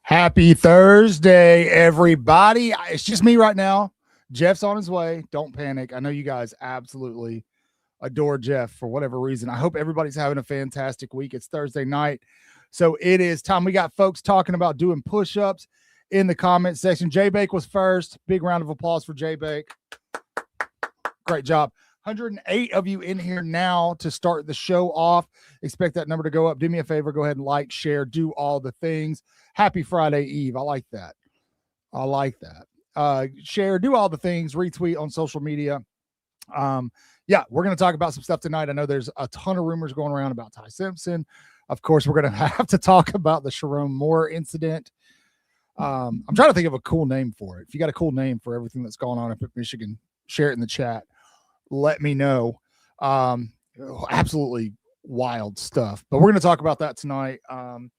Happy Thursday, everybody. It's just me right now. Jeff's on his way. Don't panic. I know you guys absolutely adore Jeff for whatever reason. I hope everybody's having a fantastic week. It's Thursday night, so it is time. We got folks talking about doing push-ups in the comment section. J-Bake was first. Big round of applause for J-Bake. Great job. 108 of you in here now to start the show off. Expect that number to go up. Do me a favor. Go ahead and like, share, do all the things. Happy Friday Eve. I like that. I like that. Share, do all the things, retweet on social media. Yeah, we're going to talk about some stuff tonight. I know there's a ton of rumors going around about Ty Simpson. Of course, we're going to have to talk about the Sharon Moore incident. I'm trying to think of a cool name for it. If you got a cool name for everything that's going on up at Michigan, share it in the chat. Let me know. Absolutely wild stuff. But we're going to talk about that tonight. We're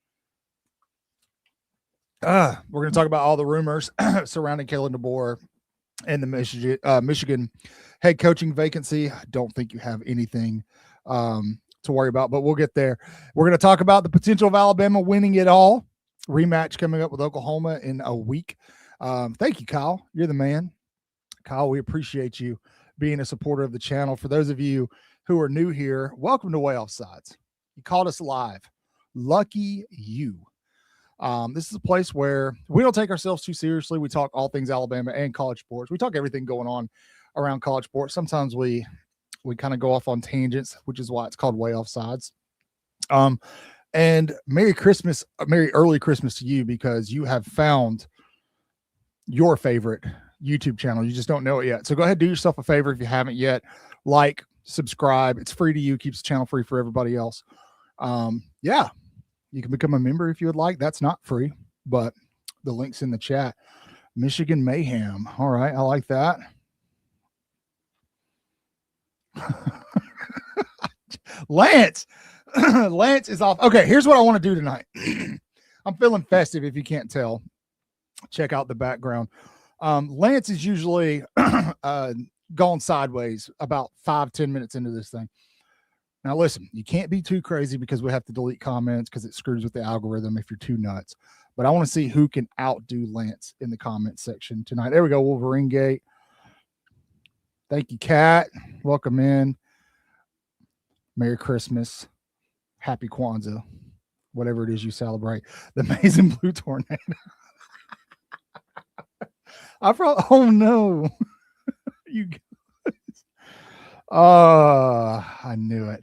going to talk about all the rumors surrounding Kalen DeBoer and the Michigan head coaching vacancy. I don't think you have anything to worry about, but we'll get there. We're going to talk about the potential of Alabama winning it all. Rematch coming up with Oklahoma in a week. Thank you, Kyle. You're the man. Kyle, we appreciate you being a supporter of the channel. For those of you who are new here, welcome to Waaaay Offsides. You caught us live. Lucky you. This is a place where we don't take ourselves too seriously. We talk all things Alabama and college sports. We talk everything going on around college sports. Sometimes we kind of go off on tangents, which is why it's called Waaaay Offsides. And Merry Christmas, Merry early Christmas to you, because you have found your favorite YouTube channel. You just don't know it yet. So go ahead, do yourself a favor if you haven't yet. Like, subscribe. It's free to you, keeps the channel free for everybody else. Yeah, you can become a member if you would like. That's not free, but the link's in the chat. Michigan Mayhem. All right, I like that. Lance is off. Okay, here's what I want to do tonight. I'm feeling festive, if you can't tell. Check out the background. Lance is usually going sideways about 5-10 minutes into this thing. Now, listen, you can't be too crazy because we have to delete comments because it screws with the algorithm if you're too nuts. But I want to see who can outdo Lance in the comment section tonight. There we go, Wolverine Gate. Thank you, Kat. Welcome in. Merry Christmas. Happy Kwanzaa. Whatever it is you celebrate. The Amazing Blue Tornado. Oh no. You guys. Oh, I knew it.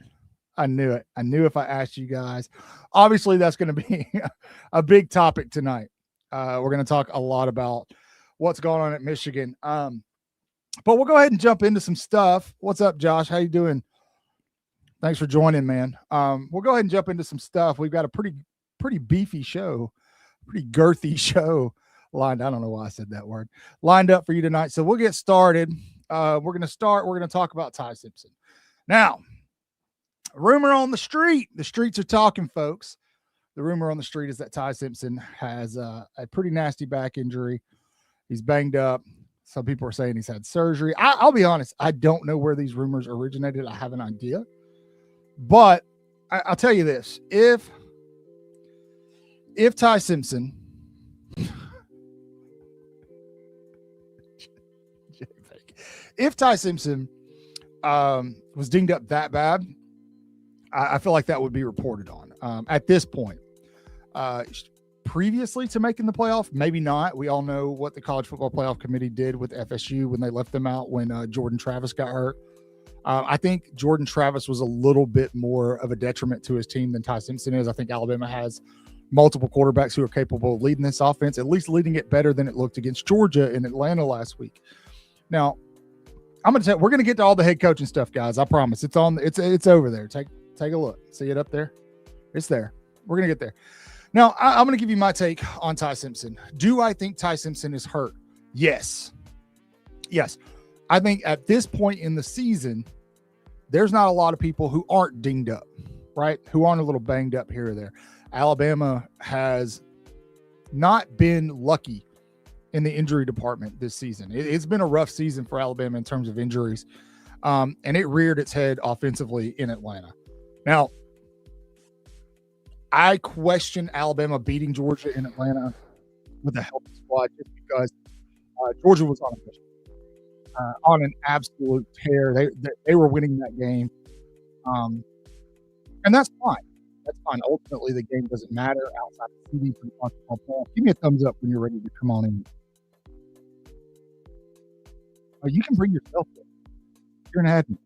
I knew it. I knew if I asked you guys. Obviously, that's going to be a big topic tonight. We're going to talk a lot about what's going on at Michigan. But we'll go ahead and jump into some stuff. What's up, Josh? How you doing? Thanks for joining, man. We'll go ahead and jump into some stuff. We've got a pretty beefy show, pretty girthy show lined. I don't know why I said that word. Lined up for you tonight. So we'll get started. We're going to talk about Ty Simpson. Now, rumor on the street. The streets are talking, folks. The rumor on the street is that Ty Simpson has a pretty nasty back injury. He's banged up. Some people are saying he's had surgery. I'll be honest. I don't know where these rumors originated. I have an idea. But I'll tell you this. If Ty Simpson was dinged up that bad, I feel like that would be reported on at this point. Previously to making the playoff, maybe not. We all know what the College Football Playoff Committee did with FSU when they left them out when Jordan Travis got hurt. I think Jordan Travis was a little bit more of a detriment to his team than Ty Simpson is. I think Alabama has multiple quarterbacks who are capable of leading this offense, at least leading it better than it looked against Georgia and Atlanta last week. Now, we're going to get to all the head coaching stuff, guys. I promise. It's over there. Take a look. See it up there? It's there. We're going to get there. Now, I'm going to give you my take on Ty Simpson. Do I think Ty Simpson is hurt? Yes. I think at this point in the season, there's not a lot of people who aren't dinged up, right? Who aren't a little banged up here or there. Alabama has not been lucky in the injury department this season. It's been a rough season for Alabama in terms of injuries, and it reared its head offensively in Atlanta. Now, I question Alabama beating Georgia in Atlanta with a healthy squad just because Georgia was on an absolute tear. They were winning that game, and that's fine. That's fine. Ultimately, the game doesn't matter outside of seeding for the college football playoff. Give me a thumbs up when you're ready to come on in. Oh, you can bring yourself in. You're an admin.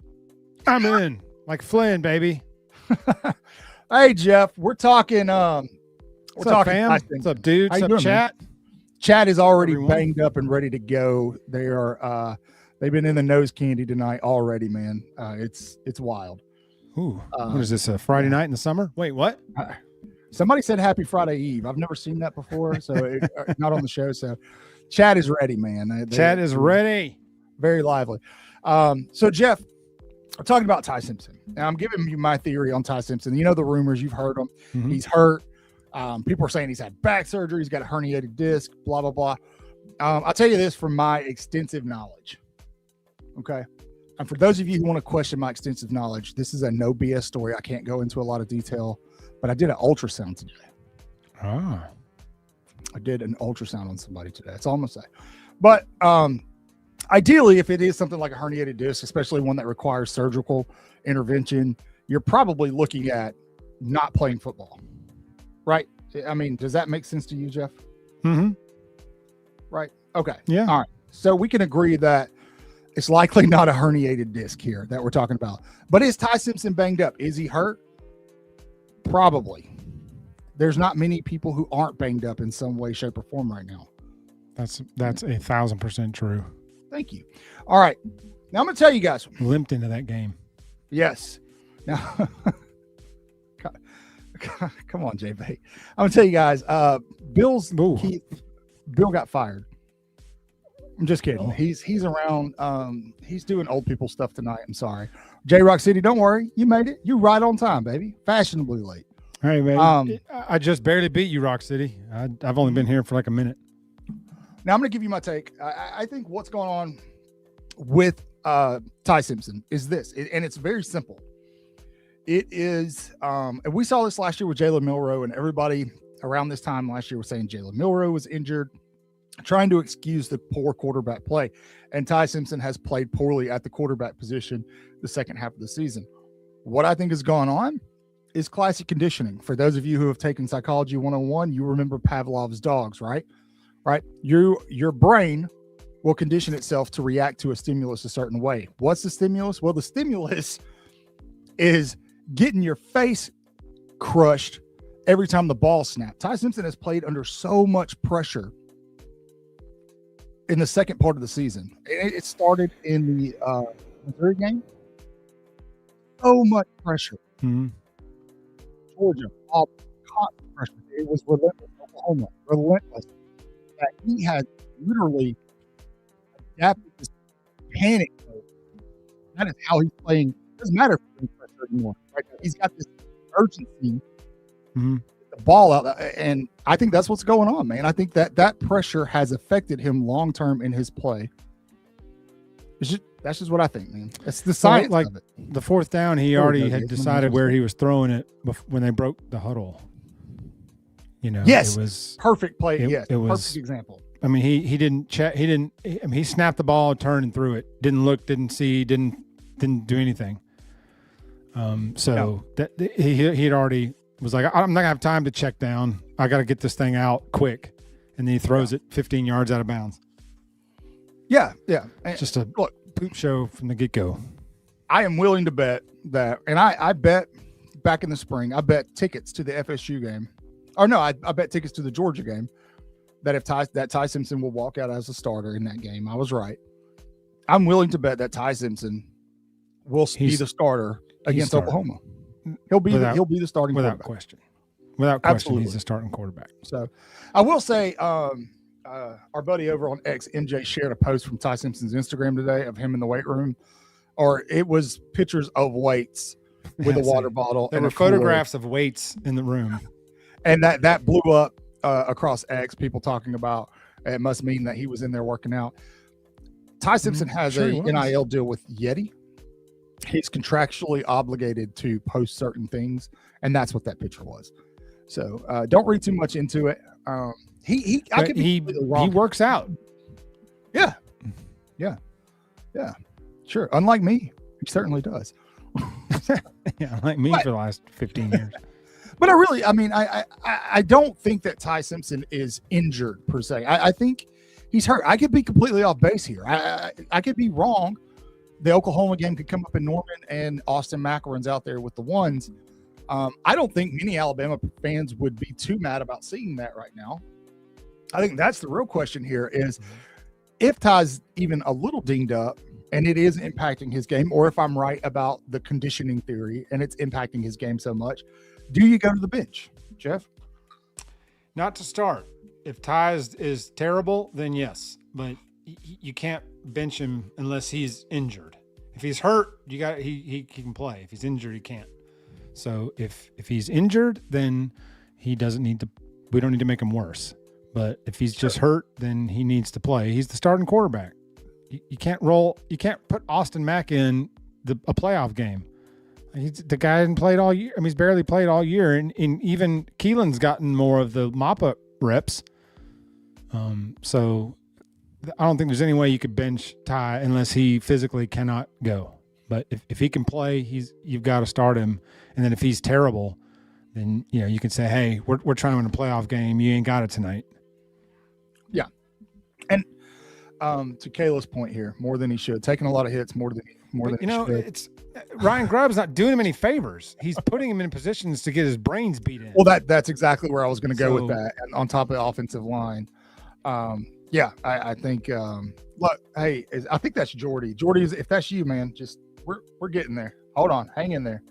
I'm in. Like Flynn, baby. Hey, Jeff, we're talking. What's up, fam? What's up, dude? What's up, chat? Man? Chat is already banged up and ready to go. They are. They've been in the nose candy tonight already, man. It's wild. Ooh, what is this? A Friday night in the summer? Wait, what? Somebody said Happy Friday Eve. I've never seen that before, so not on the show. So, chat is ready, man. Chat is ready. Very lively. So, Jeff, I'm talking about Ty Simpson. Now, I'm giving you my theory on Ty Simpson. You know the rumors. You've heard them. Mm-hmm. He's hurt. People are saying he's had back surgery. He's got a herniated disc, blah, blah, blah. I'll tell you this from my extensive knowledge. Okay. And for those of you who want to question my extensive knowledge, this is a no BS story. I can't go into a lot of detail, but I did an ultrasound today. I did an ultrasound on somebody today. That's all I'm going to say. But ideally, if it is something like a herniated disc, especially one that requires surgical intervention, you're probably looking at not playing football, right? I mean, does that make sense to you, Jeff? Mm-hmm. Right. Okay. Yeah. All right. So we can agree that it's likely not a herniated disc here that we're talking about. But is Ty Simpson banged up? Is he hurt? Probably. There's not many people who aren't banged up in some way, shape, or form right now. That's 1,000% true. Thank you. All right. Now I'm going to tell you guys. Limped into that game. Yes. Now, come on, JB. I'm going to tell you guys. Bill got fired. I'm just kidding. Oh. He's around. He's doing old people stuff tonight. I'm sorry. J-Rock City, don't worry. You made it. You right on time, baby. Fashionably late. Hey, man. I just barely beat you, Rock City. I've only been here for like a minute. Now, I'm going to give you my take. I think what's going on with Ty Simpson is this, and it's very simple. It is, and we saw this last year with Jalen Milroe, and everybody around this time last year was saying Jalen Milroe was injured, trying to excuse the poor quarterback play. And Ty Simpson has played poorly at the quarterback position the second half of the season. What I think is going on is classic conditioning. For those of you who have taken Psychology 101, you remember Pavlov's dogs, right? Right? Your brain will condition itself to react to a stimulus a certain way. What's the stimulus? Well, the stimulus is getting your face crushed every time the ball snapped. Ty Simpson has played under so much pressure in the second part of the season. It started in the Missouri game. So much pressure. Mm-hmm. Georgia, constant pressure. It was relentless. Oklahoma, relentless. That he has literally adapted this panic mode. That is how he's playing. It doesn't matter if he's playing pressure anymore. Right now, he's got this urgency. Mm-hmm. The ball out, and I think that's what's going on, man. I think that pressure has affected him long term in his play. That's just what I think, man. It's the science like of it. The fourth down, he already had decided where he was throwing it when they broke the huddle. You know, yes, it was perfect play. It was perfect example. I mean, he didn't check. He didn't. I mean, he snapped the ball, turned and threw it. Didn't look, didn't see, didn't do anything. That he'd already was like, I'm not gonna have time to check down. I got to get this thing out quick, and then he throws it 15 yards out of bounds. Yeah. And just a poop show from the get go. I am willing to bet that, and I bet back in the spring, I bet tickets to the FSU game. Or no, I bet tickets to the Georgia game that Ty Simpson will walk out as a starter in that game. I was right. I'm willing to bet that Ty Simpson will be the starter against Oklahoma. He'll be the starting without question. Without question, absolutely. He's the starting quarterback. So I will say our buddy over on X, MJ, shared a post from Ty Simpson's Instagram today of him in the weight room, or it was pictures of weights with a water bottle. There were photographs of weights in the room. And that blew up across X, people talking about it must mean that he was in there working out. Ty Simpson has a NIL deal with Yeti. He's contractually obligated to post certain things, and that's what that picture was. So don't read too much into it. He works out. Yeah. Sure. Unlike me, he certainly does. Yeah, like me for the last 15 years. But I don't think that Ty Simpson is injured per se. I think he's hurt. I could be completely off base here. I could be wrong. The Oklahoma game could come up in Norman and Austin Macaron's out there with the ones. I don't think many Alabama fans would be too mad about seeing that right now. I think that's the real question here is if Ty's even a little dinged up and it is impacting his game, or if I'm right about the conditioning theory and it's impacting his game so much, do you go to the bench, Jeff? Not to start. If Ty is terrible, then yes. But you can't bench him unless he's injured. If he's hurt, he can play. If he's injured, he can't. So if he's injured, then he doesn't need to. We don't need to make him worse. But if he's just hurt, then he needs to play. He's the starting quarterback. You can't roll. You can't put Austin Mack in a playoff game. The guy hasn't played all year. I mean, he's barely played all year, and even Keelan's gotten more of the mop-up reps. So I don't think there's any way you could bench Ty unless he physically cannot go. But if he can play, you've got to start him. And then if he's terrible, then you can say, hey, we're trying to win a playoff game. You ain't got it tonight. Yeah, and to Kayla's point here, more than he should, taking a lot of hits more than he should. It's Ryan Grubb's not doing him any favors. He's putting him in positions to get his brains beat in. Well, that's exactly where I was going to go with that. And on top of the offensive line, I think. Look, hey, I think that's Jordy. Jordy, if that's you, man, just we're getting there. Hold on, hang in there.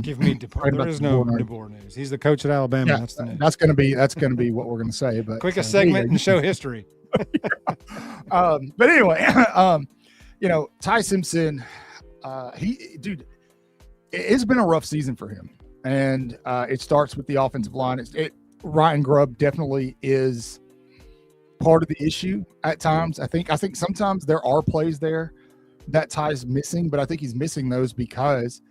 Give me DeBoer. There is no DeBoer news. He's the coach at Alabama. Yeah, that's going to be what we're going to say. But quickest segment and show history. But anyway, Ty Simpson, it's been a rough season for him, and it starts with the offensive line. Ryan Grubb definitely is part of the issue at times. I think sometimes there are plays there that Ty's missing, but I think he's missing those because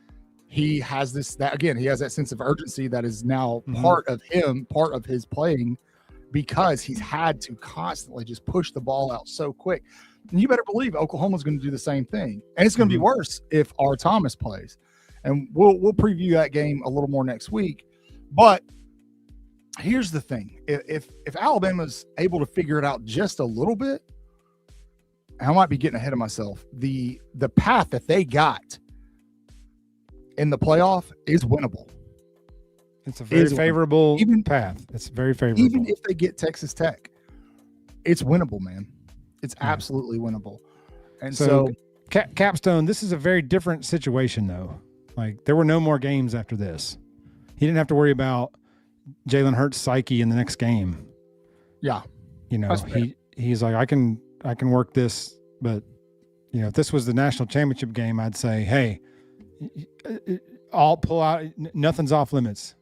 he has he has that sense of urgency that is now part of him, part of his playing, because he's had to constantly just push the ball out so quick. And you better believe Oklahoma's going to do the same thing. And it's going to be worse if R. Thomas plays. And we'll preview that game a little more next week. But here's the thing. If Alabama's able to figure it out just a little bit, I might be getting ahead of myself. The path that they got in the playoff is winnable. It's a very favorable path. It's very favorable. Even if they get Texas Tech, it's winnable, man. It's absolutely winnable. And so Capstone, this is a very different situation, though. Like, there were no more games after this. He didn't have to worry about Jalen Hurts' psyche in the next game. Yeah. He's like, I can work this, but if this was the national championship game, I'd say, hey, I'll pull out. Nothing's off limits.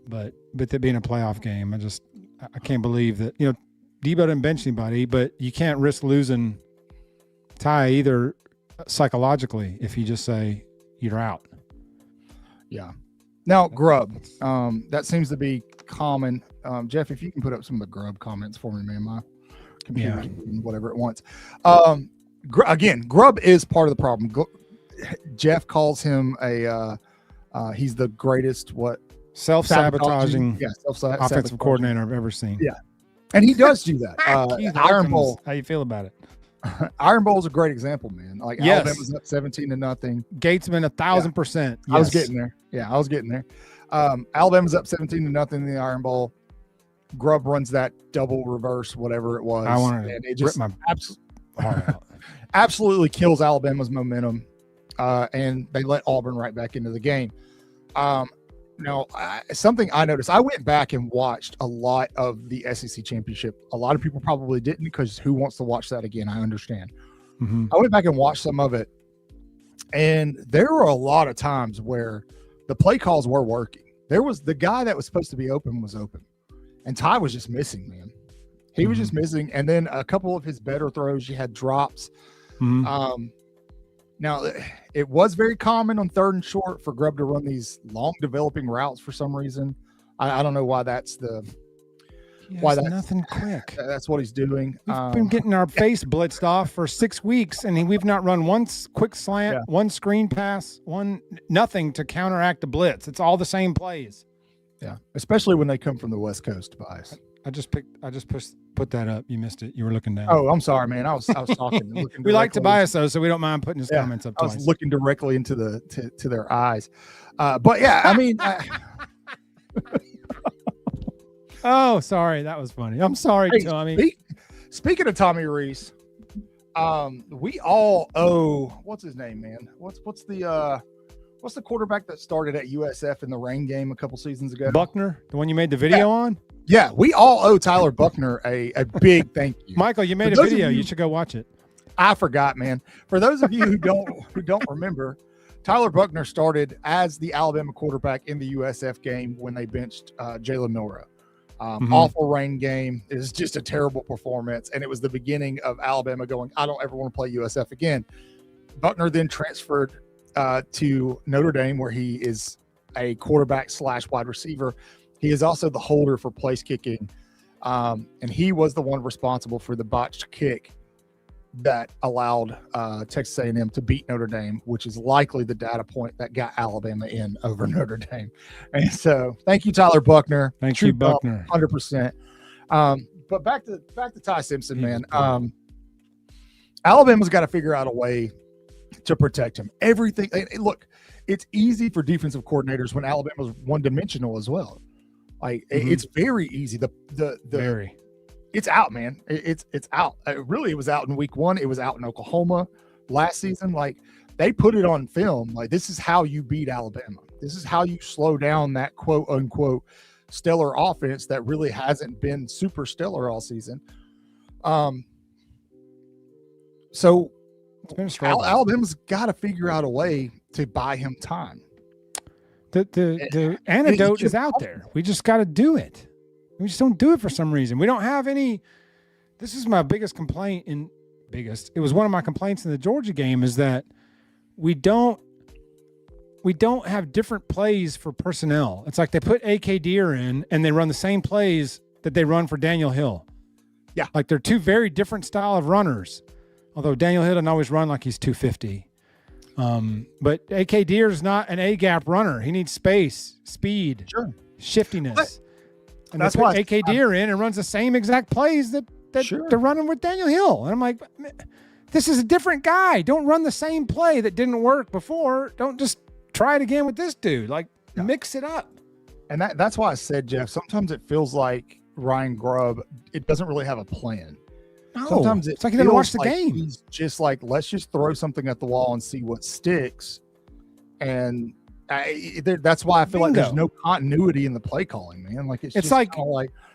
But that being a playoff game, I can't believe that Debo didn't bench anybody, but you can't risk losing Ty either psychologically if you just say you're out. Yeah. Now Grub, that seems to be common. Jeff, if you can put up some of the Grub comments for me, man, my computer whatever it wants. Again, Grub is part of the problem. Jeff calls him he's the greatest self-sabotaging offensive coordinator I've ever seen. Yeah, and he does do that. Iron Bowl. How you feel about it? Iron Bowl is a great example, man. Like Alabama's up 17-0. Gatesman 1,000%. I was getting there. Yeah, I was getting there. Alabama's up 17-0 in the Iron Bowl. Grubb runs that double reverse, whatever it was. I want to it just rip my heart out. Absolutely kills Alabama's momentum, and they let Auburn right back into the game. Now, something I noticed, I went back and watched a lot of the SEC championship. A lot of people probably didn't, because who wants to watch that again? I understand. Mm-hmm. I went back and watched some of it, and there were a lot of times where the play calls were working. There was the guy that was supposed to be open was open, and Ty was just missing, man. He was just missing. And then a couple of his better throws, you had drops. Mm-hmm. Now, it was very common on 3rd and short for Grubb to run these long developing routes for some reason. I don't know why that's nothing quick. That's what he's doing. We've been getting our face blitzed off for 6 weeks, and we've not run one quick slant, one screen pass, nothing to counteract the blitz. It's all the same plays. Yeah, especially when they come from the West Coast bias. I just put that up. You missed it. You were looking down. Oh, I'm sorry, man. I was talking. We like Tobias though, so we don't mind putting his comments up. I was looking directly into to their eyes. But yeah, I mean. Oh, sorry, that was funny. I'm sorry, Tommy. Speaking of Tommy Reese, we all owe. What's his name, man? What's the quarterback that started at USF in the rain game a couple seasons ago? Buckner, the one you made the video on? Yeah, we all owe Tyler Buckner a big thank you. Michael, you made a video. You should go watch it. I forgot, man. For those of you who don't remember, Tyler Buckner started as the Alabama quarterback in the USF game when they benched Jalen Milroe. Awful rain game. It was just a terrible performance, and it was the beginning of Alabama going, I don't ever want to play USF again. Buckner then transferred to Notre Dame, where he is a quarterback / wide receiver. He is also the holder for place kicking, and he was the one responsible for the botched kick that allowed Texas A&M to beat Notre Dame, which is likely the data point that got Alabama in over Notre Dame. And so, thank you, Tyler Buckner. Thank you, Buckner. 100%. But back to Ty Simpson, man. Alabama's got to figure out a way to protect him. Everything. Look, it's easy for defensive coordinators when Alabama's one-dimensional as well. Like it's very easy. Very. It's out, man. It's out. Really, it was out in week 1. It was out in Oklahoma last season. Like, they put it on film. Like, this is how you beat Alabama. This is how you slow down that quote unquote stellar offense that really hasn't been super stellar all season. So it's been a struggle. Alabama's got to figure out a way to buy him time. The antidote is out there. We just got to do it. We just don't do it for some reason. We don't have any. This is my biggest complaint it was one of my complaints in the Georgia game, is that we don't have different plays for personnel. It's like they put AK Deer in and they run the same plays that they run for Daniel Hill. Yeah. Like, they're two very different style of runners. Although Daniel Hill doesn't always run like he's 250. But AK Deer is not an A-gap runner. He needs space, speed, shiftiness. And that's why AK Deer in and runs the same exact plays that that they're running with Daniel Hill. And I'm like, this is a different guy. Don't run the same play that didn't work before. Don't just try it again with this dude. Like, mix it up. And that's why I said, Jeff, sometimes it feels like Ryan Grubb, it doesn't really have a plan. No, sometimes it's like he didn't watch the like game. He's just like, let's just throw something at the wall and see what sticks. And that's why I feel like there's no continuity in the play calling, man. Like it's just like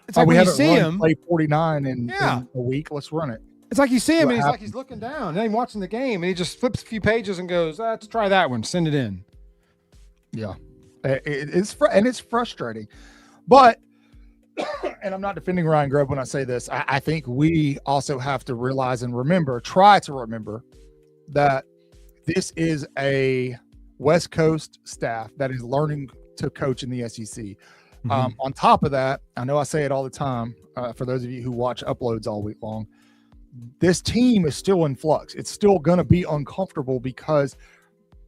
it's like we haven't see him play 49 in a week. Let's run it. It's like you see him and he's like he's looking down, and then he's watching the game, and he just flips a few pages and goes, "Let's try that one. Send it in." Yeah, it's frustrating, but and I'm not defending Ryan Grubb when I say this. I think we also have to realize and try to remember that this is a West Coast staff that is learning to coach in the SEC. On top of that, I know I say it all the time, for those of you who watch uploads all week long, this team is still in flux. It's still going to be uncomfortable because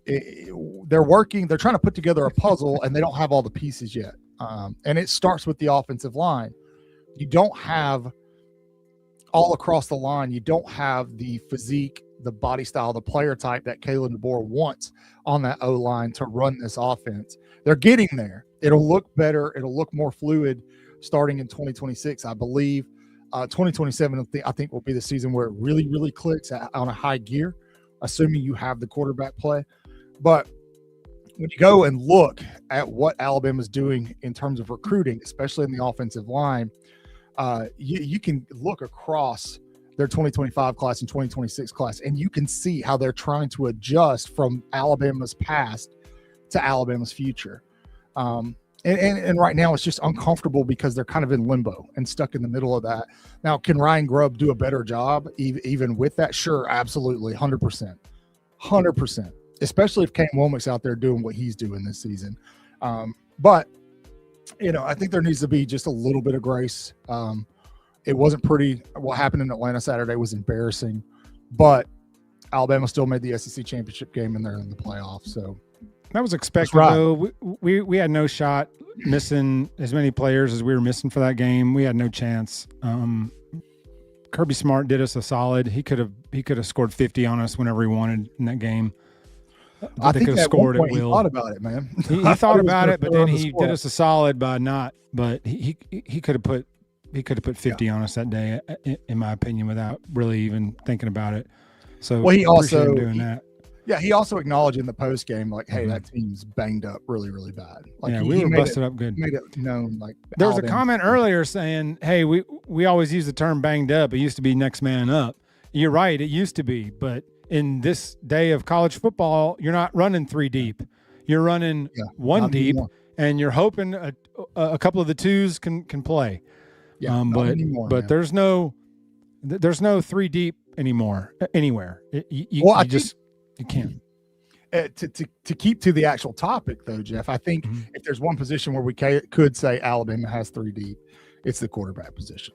they're trying to put together a puzzle and they don't have all the pieces yet. And it starts with the offensive line. You don't have all across the line. You don't have the physique, the body style, the player type that Kalen DeBoer wants on that O-line to run this offense. They're getting there. It'll look better. It'll look more fluid starting in 2026, I believe. 2027, I think, will be the season where it really, really clicks on a high gear, assuming you have the quarterback play. But when you go and look at what Alabama's doing in terms of recruiting, especially in the offensive line, you can look across their 2025 class and 2026 class, and you can see how they're trying to adjust from Alabama's past to Alabama's future. And right now it's just uncomfortable because they're kind of in limbo and stuck in the middle of that. Now, can Ryan Grubb do a better job even with that? Sure, absolutely, 100%. 100%. Especially if Kane Womack's out there doing what he's doing this season. But, I think there needs to be just a little bit of grace. It wasn't pretty. What happened in Atlanta Saturday was embarrassing. But Alabama still made the SEC championship game and they're in the playoffs. So that was expected, though. We had no shot missing as many players as we were missing for that game. We had no chance. Kirby Smart did us a solid. He could have scored 50 on us whenever he wanted in that game. I think at one point he thought about it, man. He thought about it, but then he did us a solid by not. But he could have put 50 on us that day, in my opinion, without really even thinking about it. So he also doing that. Yeah, he also acknowledged in the post game, like, "Hey, that team's banged up really, really bad." Like, we were busted up good. Made it known, like there was a comment earlier saying, "Hey, we always use the term banged up. It used to be next man up." You're right, it used to be, but in this day of college football, you're not running 3 deep. You're running 1 deep, and you're hoping a couple of the twos can play. Yeah, but there's no 3 deep anymore anywhere. You can't. To keep to the actual topic, though, Jeff, I think if there's one position where we could say Alabama has 3 deep, it's the quarterback position.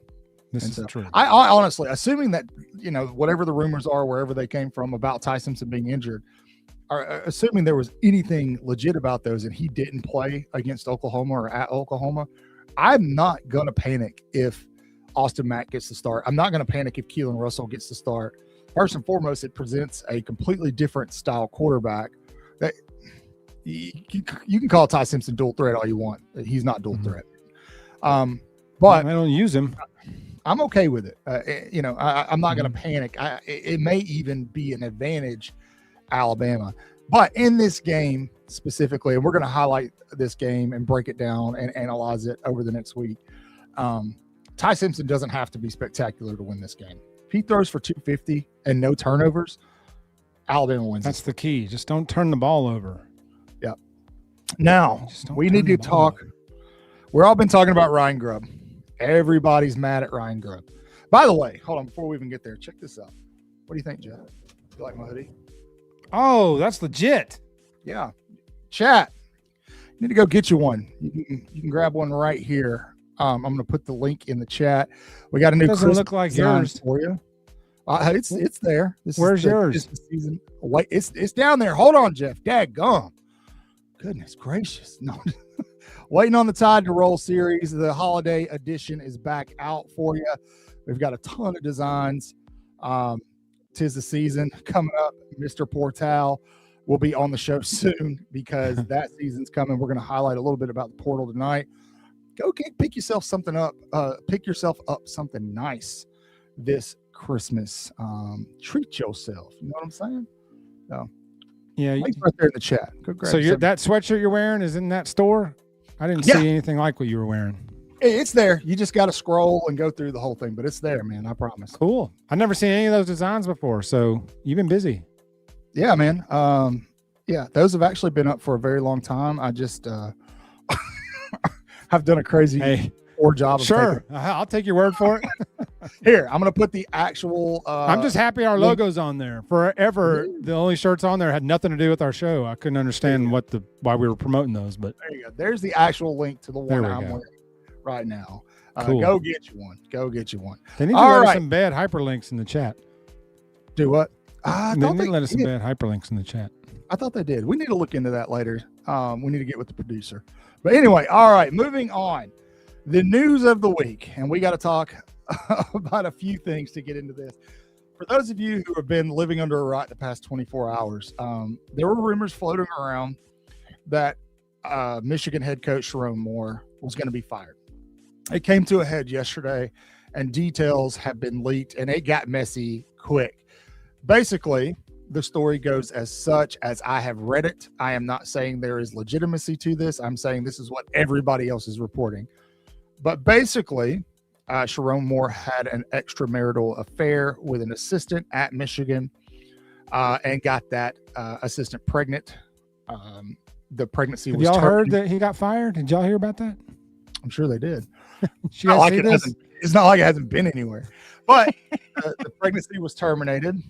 This is true. I honestly, assuming that, whatever the rumors are, wherever they came from about Ty Simpson being injured, assuming there was anything legit about those and he didn't play against Oklahoma or at Oklahoma, I'm not going to panic if Austin Mack gets the start. I'm not going to panic if Keelan Russell gets the start. First and foremost, it presents a completely different style quarterback. That you can call Ty Simpson dual threat all you want. He's not dual threat. But I don't use him. I'm okay with it. I'm not going to panic. It may even be an advantage, Alabama. But in this game specifically, and we're going to highlight this game and break it down and analyze it over the next week, Ty Simpson doesn't have to be spectacular to win this game. If he throws for 250 and no turnovers, Alabama wins. That's the key. Just don't turn the ball over. Yep. Now, we need to talk. We've all been talking about Ryan Grubb. Everybody's mad at Ryan Grubb. By the way, hold on, before we even get there, check this out. What do you think, Jeff? You like my hoodie? Oh, that's legit. Yeah. Chat. You need to go get you one. You can grab one right here. I'm going to put the link in the chat. We got a new Christmas look like yours for you. It's there. Where's yours? This is the season. Wait, it's down there. Hold on, Jeff. Daggum. Goodness gracious. No. Waiting on the Tide to Roll series. The holiday edition is back out for you. We've got a ton of designs. Tis the season coming up. Mr. Portal will be on the show soon because that season's coming. We're going to highlight a little bit about the portal tonight. Go pick yourself something up. Pick yourself up something nice this Christmas. Treat yourself. You know what I'm saying? So, yeah, links right there in the chat. Go grab so some. that sweatshirt you're wearing is in that store? I didn't see anything like what you were wearing. It's there. You just got to scroll and go through the whole thing, but it's there, man. I promise. Cool. I've never seen any of those designs before, so you've been busy. Yeah, man. Yeah, those have actually been up for a very long time. I just have done a crazy poor job of Sure. I'll take your word for it. Here, I'm going to put the actual I'm just happy our logo's on there. Forever, the only shirts on there had nothing to do with our show. I couldn't understand why we were promoting those, but there you go. There's the actual link to the one I'm wearing right now. Cool. Go get you one. Go get you one. They need to let us some bad hyperlinks in the chat. Do what? They need to let us some bad hyperlinks in the chat. I thought they did. We need to look into that later. We need to get with the producer. But anyway, all right, moving on. The news of the week, and we got to talk about a few things to get into this. For those of you who have been living under a rock the past 24 hours, there were rumors floating around that Michigan head coach Sharon Moore was going to be fired. It came to a head yesterday, and details have been leaked, and it got messy quick. Basically, the story goes as such as I have read it. I am not saying there is legitimacy to this. I'm saying this is what everybody else is reporting. But basically, Sharon Moore had an extramarital affair with an assistant at Michigan and got that assistant pregnant. The pregnancy was y'all heard that he got fired? Did y'all hear about that? I'm sure they did. It's not like it hasn't been anywhere. But the pregnancy was terminated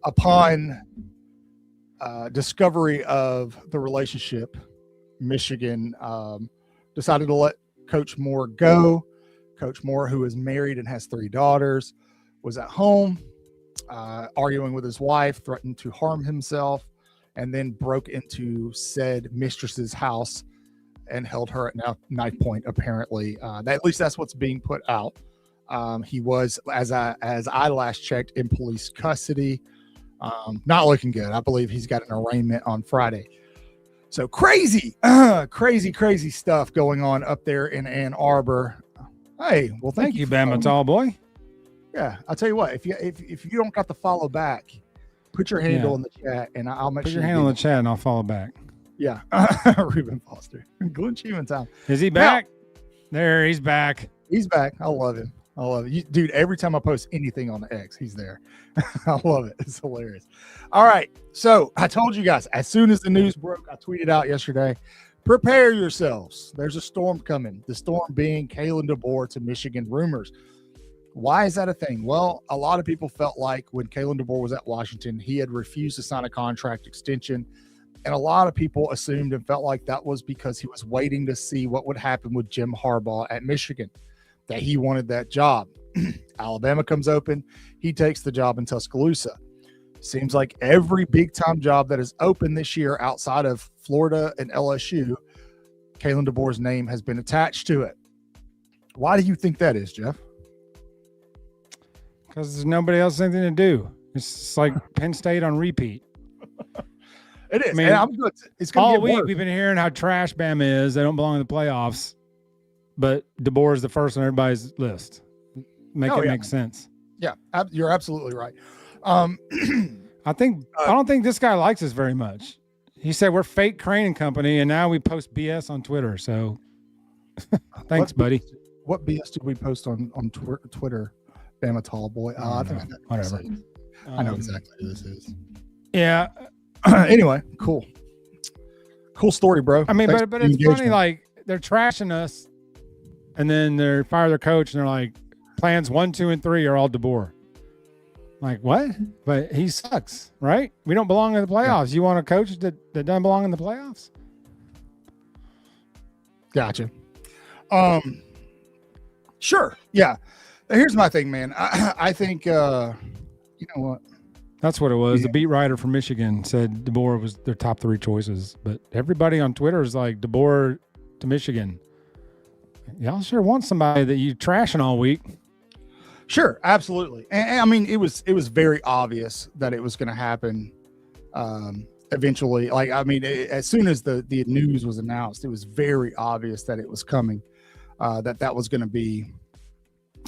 upon discovery of the relationship. Michigan decided to let Coach Moore go. Coach Moore, who is married and has 3 daughters, was at home arguing with his wife, threatened to harm himself, and then broke into said mistress's house and held her at knife point, apparently. At least that's what's being put out. He was, as I last checked, in police custody. Not looking good. I believe he's got an arraignment on Friday. So crazy stuff going on up there in Ann Arbor. Hey, well, thank you, Bama tall boy. Yeah, I'll tell you what. If you don't got to follow back, put your handle in the chat, and I'll make sure. Put your handle in the chat, and I'll follow back. Yeah, Reuben Foster, Glenn Cheeman time. Is he back? There, he's back. He's back. I love him. Dude, every time I post anything on the X, he's there. I love it. It's hilarious. All right. So I told you guys, as soon as the news broke, I tweeted out yesterday, prepare yourselves. There's a storm coming. The storm being Kalen DeBoer to Michigan rumors. Why is that a thing? Well, a lot of people felt like when Kalen DeBoer was at Washington, he had refused to sign a contract extension. And a lot of people assumed and felt like that was because he was waiting to see what would happen with Jim Harbaugh at Michigan, that he wanted that job. Alabama comes open. He takes the job in Tuscaloosa. Seems like every big-time job that is open this year outside of Florida and LSU, Kalen DeBoer's name has been attached to it. Why do you think that is, Jeff? Because there's nobody else anything to do. It's like Penn State on repeat. It is. I mean, and I'm good. It's going to all week we've been hearing how trash Bama is. They don't belong in the playoffs. But DeBoer is the first on everybody's list. Make sense. Yeah, you're absolutely right. I don't think this guy likes us very much. He said we're fake Crane Company, and now we post BS on Twitter. So, thanks, buddy. What BS did we post on Twitter? Bama tall boy. I think whatever. I know exactly who this is. Yeah. Anyway, cool story, bro. I mean, but it's funny. Like they're trashing us, and then they fire their coach, and they're like, plans 1, 2, and 3 are all DeBoer. Like what? But he sucks, right? We don't belong in the playoffs. Yeah. You want a coach that doesn't belong in the playoffs? Gotcha. Sure. Yeah. Here's my thing, man. I think you know what? That's what it was. Yeah. The beat writer from Michigan said DeBoer was their top 3 choices, but everybody on Twitter is like DeBoer to Michigan. y'all sure want somebody that you trashing all week. Sure, absolutely. And I mean, it was very obvious that it was going to happen eventually. Like, I mean, as soon as the news was announced, it was very obvious that it was coming, that was going to be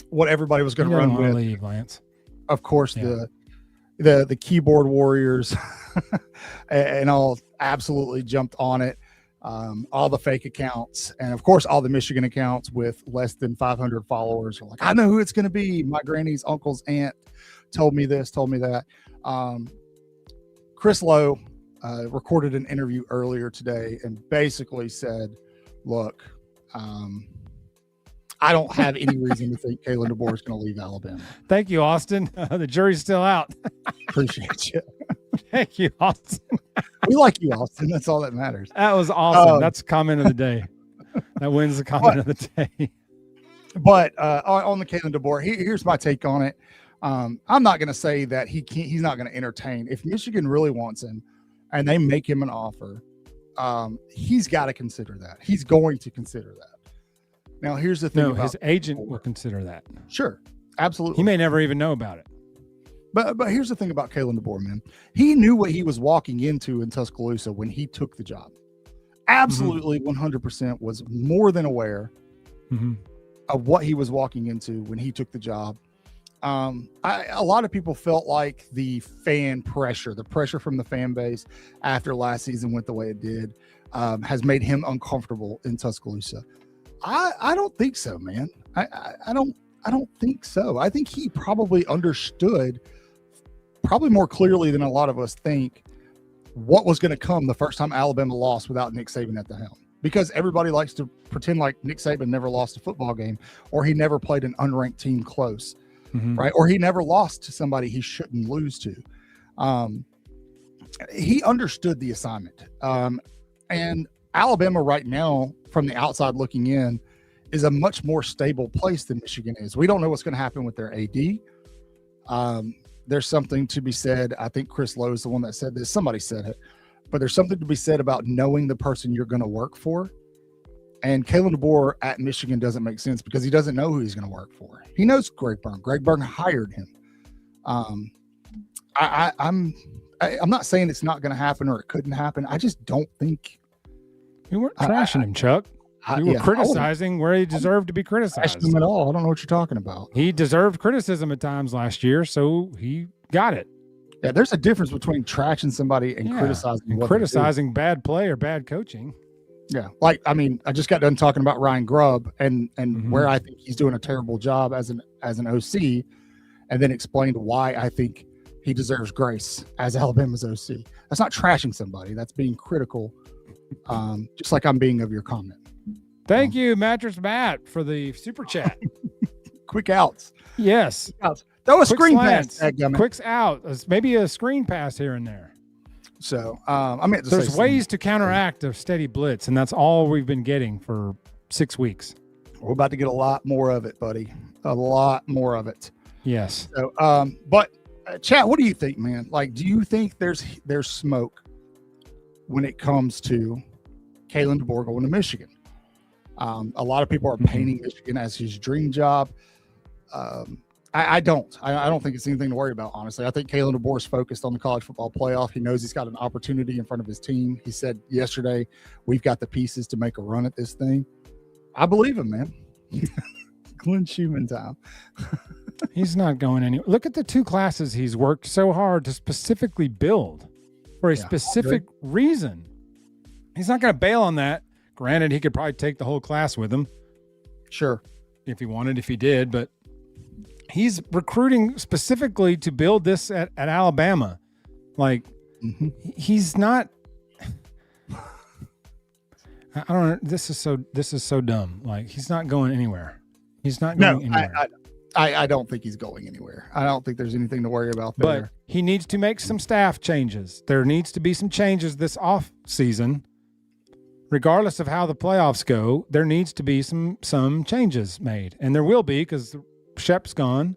what everybody was going to run with. Leave, Lance. Of course, the keyboard warriors and all absolutely jumped on it. All the fake accounts, and of course all the Michigan accounts with less than 500 followers are like, I know who it's going to be. My granny's uncle's aunt told me this, told me that. Chris Lowe recorded an interview earlier today and basically said, look, I don't have any reason to think Kalen DeBoer is going to leave Alabama. Thank you, Austin. The jury's still out. Appreciate you. Thank you, Austin. We like you, Austin. That's all that matters. That was awesome. That's comment of the day. That wins the comment of the day. But on the Kalen DeBoer, here's my take on it. I'm not going to say that he's not going to entertain. If Michigan really wants him and they make him an offer, he's got to consider that. He's going to consider that. Now, here's the thing. No, his agent will consider that. Sure. Absolutely. He may never even know about it. But here's the thing about Kalen DeBoer, man. He knew what he was walking into in Tuscaloosa when he took the job. Absolutely, 100% was more than aware of what he was walking into when he took the job. A lot of people felt like the fan pressure, the pressure from the fan base after last season went the way it did, has made him uncomfortable in Tuscaloosa. I don't think so, man. I don't think so. I think he probably understood, probably more clearly than a lot of us think, what was going to come the first time Alabama lost without Nick Saban at the helm. Because everybody likes to pretend like Nick Saban never lost a football game, or he never played an unranked team close, right? Or he never lost to somebody he shouldn't lose to. He understood the assignment. And Alabama right now, from the outside looking in, is a much more stable place than Michigan is. We don't know what's going to happen with their AD. There's something to be said. I think Chris Lowe is the one that said this. Somebody said it. But there's something to be said about knowing the person you're going to work for. And Kalen DeBoer at Michigan doesn't make sense because he doesn't know who he's going to work for. He knows Greg Byrne. Greg Byrne hired him. I'm not saying it's not going to happen or it couldn't happen. I just don't think. You weren't trashing him, Chuck. You were criticizing where he deserved to be criticized. Him at all. I don't know what you're talking about. He deserved criticism at times last year, so he got it. Yeah, there's a difference between trashing somebody and criticizing. And criticizing bad play or bad coaching. Yeah, like, I mean, I just got done talking about Ryan Grubb and where I think he's doing a terrible job as an OC, and then explained why I think he deserves grace as Alabama's OC. That's not trashing somebody. That's being critical, just like I'm being of your comment. Thank you, Mattress Matt, for the super chat. Quick outs. Yes. Quick outs. Throw a screen slants. pass. Quicks out. Maybe a screen pass here and there. So, I mean, there's ways to counteract a steady blitz, and that's all we've been getting for 6 weeks. We're about to get a lot more of it, buddy. A lot more of it. Yes. So, but chat, what do you think, man? Like, do you think there's smoke when it comes to Kalen DeBoer going to Michigan? A lot of people are painting Michigan as his dream job. I don't. I don't think it's anything to worry about, honestly. I think Kalen DeBoer is focused on the college football playoff. He knows he's got an opportunity in front of his team. He said yesterday, we've got the pieces to make a run at this thing. I believe him, man. Glenn Schumann time. He's not going anywhere. Look at the 2 classes he's worked so hard to specifically build for a specific reason. He's not going to bail on that. Granted, he could probably take the whole class with him. Sure. If he wanted, if he did, but he's recruiting specifically to build this at Alabama. Like, he's not, I don't know. This is so dumb. Like, he's not going anywhere. He's not going anywhere. I don't think he's going anywhere. I don't think there's anything to worry about there. But he needs to make some staff changes. There needs to be some changes this off season. Regardless of how the playoffs go, there needs to be some changes made. And there will be, because Shep's gone.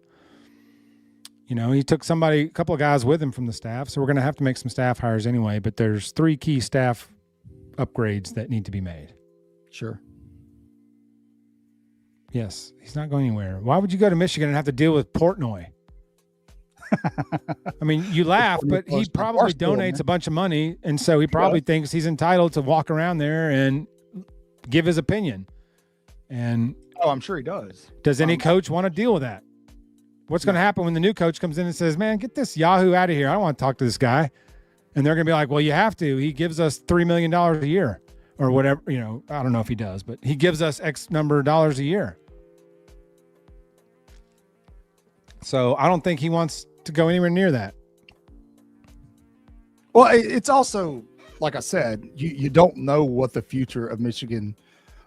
You know, he took a couple of guys with him from the staff. So we're going to have to make some staff hires anyway. But there's 3 key staff upgrades that need to be made. Sure. Yes, he's not going anywhere. Why would you go to Michigan and have to deal with Portnoy? I mean, you laugh, but he probably donates a bunch of money, and so he probably thinks he's entitled to walk around there and give his opinion. And I'm sure he does. Does any coach want to deal with that? What's going to happen when the new coach comes in and says, "Man, get this Yahoo out of here. I don't want to talk to this guy." And they're going to be like, "Well, you have to. He gives us $3 million a year or whatever." You know, I don't know if he does, but he gives us X number of dollars a year. So I don't think he wants to go anywhere near that. Well, it's also, like I said, you don't know what the future of Michigan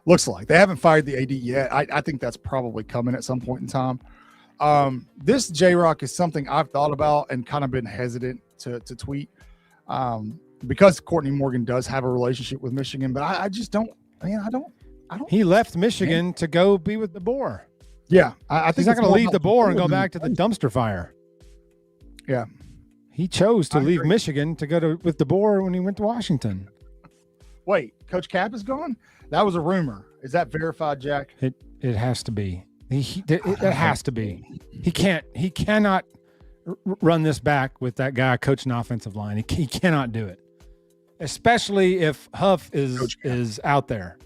looks like. They haven't fired the AD yet. I think that's probably coming at some point in time. This J-Rock is something I've thought about and kind of been hesitant to tweet because Courtney Morgan does have a relationship with Michigan, but I just don't, man, I don't. He left Michigan to go be with DeBoer. Yeah. I think he's not going to leave DeBoer and go back to the dumpster fire. Yeah. He chose to leave Michigan to go with DeBoer when he went to Washington. Wait, Coach Cap is gone? That was a rumor. Is that verified, Jack? It has to be. It has to be. He cannot run this back with that guy coaching offensive line. He cannot do it, especially if Huff is out there.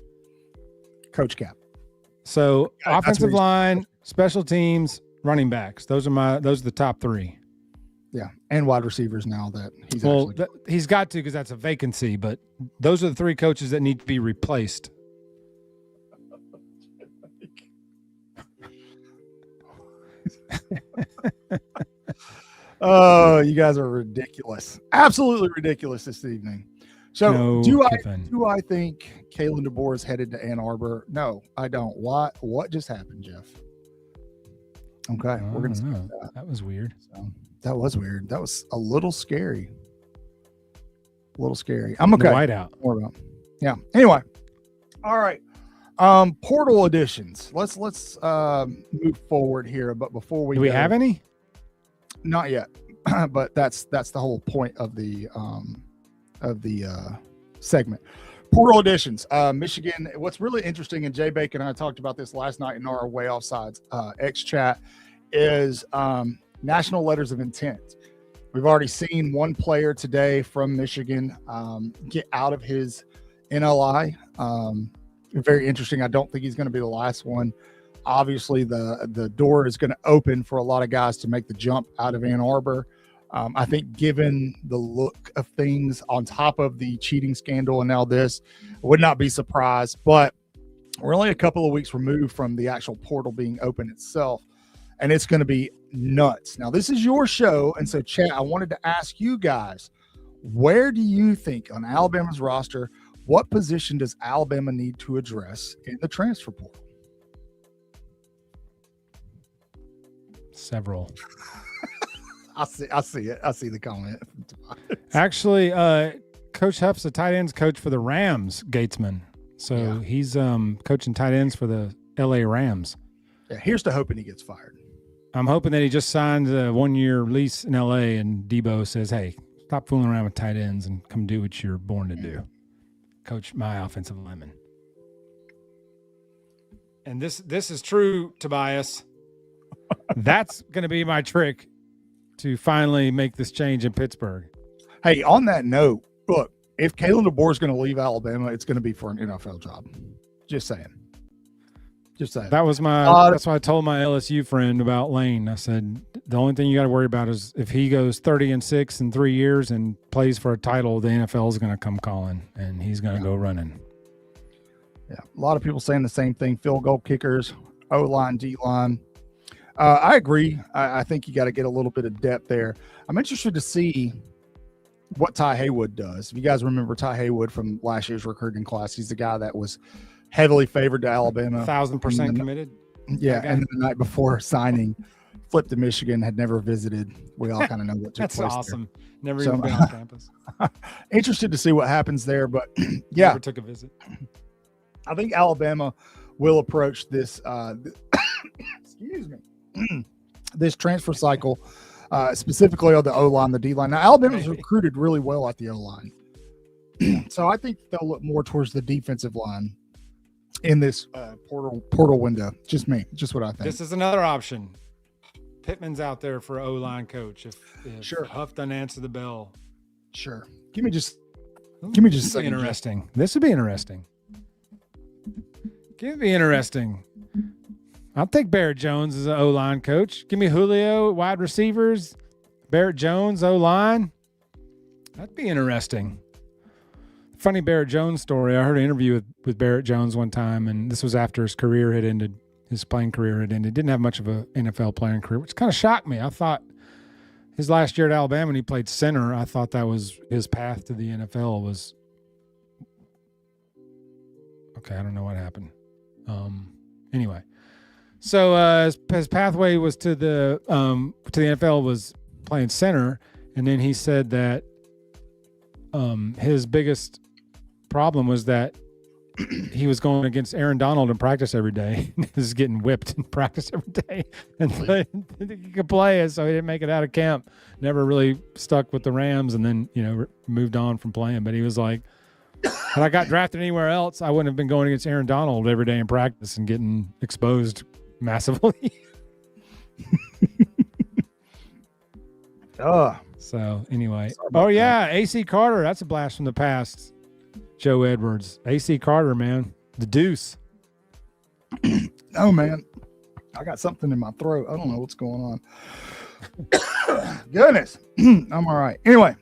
Coach Cap. So offensive line, special teams, running backs. Those are the top three. Yeah, and wide receivers now that he's got to, because that's a vacancy. But those are the three coaches that need to be replaced. Oh, you guys are ridiculous! Absolutely ridiculous this evening. So, do I think Kalen DeBoer is headed to Ann Arbor? No, I don't. What just happened, Jeff? Okay, we're gonna skip that. That was weird. So, that was weird. That was a little scary. I'm okay. Whiteout. More about. Yeah. Anyway, all right. Portal additions. Let's move forward here. But before we do we have any? Not yet. But that's the whole point of the segment. Portal additions. Michigan. What's really interesting, and Jay Bacon and I talked about this last night in our Waaaay Offsides X chat, is national letters of intent. We've already seen one player today from Michigan get out of his NLI. Very interesting. I don't think he's going to be the last one. Obviously, the door is going to open for a lot of guys to make the jump out of Ann Arbor. I think given the look of things on top of the cheating scandal and now this, I would not be surprised. But we're only a couple of weeks removed from the actual portal being open itself, and it's going to be nuts. Now, this is your show, and so, chat, I wanted to ask you guys, where do you think on Alabama's roster, what position does Alabama need to address in the transfer portal? Several. I see it. I see the comment. Actually, Coach Huff's a tight ends coach for the Rams, Gatesman. So he's coaching tight ends for the LA Rams. Yeah, here's to hoping he gets fired. I'm hoping that he just signed a 1-year lease in LA and DeBoer says, "Hey, stop fooling around with tight ends and come do what you're born to do. Coach my offensive lineman." And this is true, Tobias. That's going to be my trick to finally make this change in Pittsburgh. Hey, on that note, look, if Kalen DeBoer is going to leave Alabama, it's going to be for an NFL job. Just saying. That was that's why I told my LSU friend about Lane. I said, the only thing you got to worry about is if he goes 30-6 in 3 years and plays for a title, the NFL is going to come calling and he's going to go running. Yeah. A lot of people saying the same thing. Field goal kickers, O-line, D-line. I agree. I think you got to get a little bit of depth there. I'm interested to see what Ty Haywood does. If you guys remember Ty Haywood from last year's recruiting class, he's the guy that was heavily favored to Alabama. 1,000% committed. Yeah, and then the night before signing, flipped to Michigan, had never visited. We all kind of know what took That's place awesome. there. Never even been on campus. Interested to see what happens there, but yeah. Never took a visit. I think Alabama will approach this excuse me. This transfer cycle, specifically on the O-line, the D-line. Now, Alabama's recruited really well at the O-line. So I think they'll look more towards the defensive line in this portal window. Just me. Just what I think. This is another option. Pittman's out there for O-line coach. If Sure. Huff doesn't answer the bell. Sure. Give me just a This would be second. interesting. This would be interesting. Give me interesting. I'll take Barrett Jones as an O-line coach. Give me Julio wide receivers, Barrett Jones O-line. That'd be interesting. Funny Barrett Jones story. I heard an interview with Barrett Jones one time, and this was after his career had ended. His playing career had ended. Didn't have much of an NFL playing career, which kind of shocked me. I thought his last year at Alabama when he played center, I thought that was his path to the NFL was okay. I don't know what happened. Anyway, so his pathway was to the NFL was playing center, and then he said that his biggest problem was that he was going against Aaron Donald in practice every day. He was getting whipped in practice every day, and so he didn't think he could play it, so he didn't make it out of camp. Never really stuck with the Rams, and then moved on from playing. But he was like, had I got drafted anywhere else, I wouldn't have been going against Aaron Donald every day in practice and getting exposed massively. So anyway, AC Carter, that's a blast from the past. Joe Edwards, AC Carter, man, the deuce. Oh man, I got something in my throat. I don't know what's going on. Goodness, I'm all right. Anyway,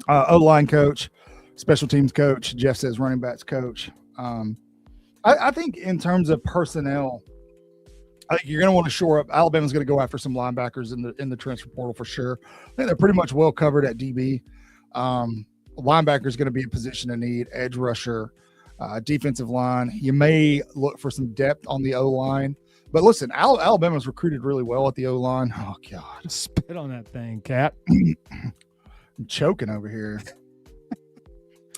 O-line coach, special teams coach. Jeff says running backs coach. I think in terms of personnel, you're going to want to shore up. Alabama's going to go after some linebackers in the transfer portal for sure. I think they're pretty much well covered at DB. Linebacker is going to be a position of need. Edge rusher, defensive line. You may look for some depth on the O-line. But listen, Alabama's recruited really well at the O-line. Oh, God. Spit on that thing, Cat. I'm choking over here.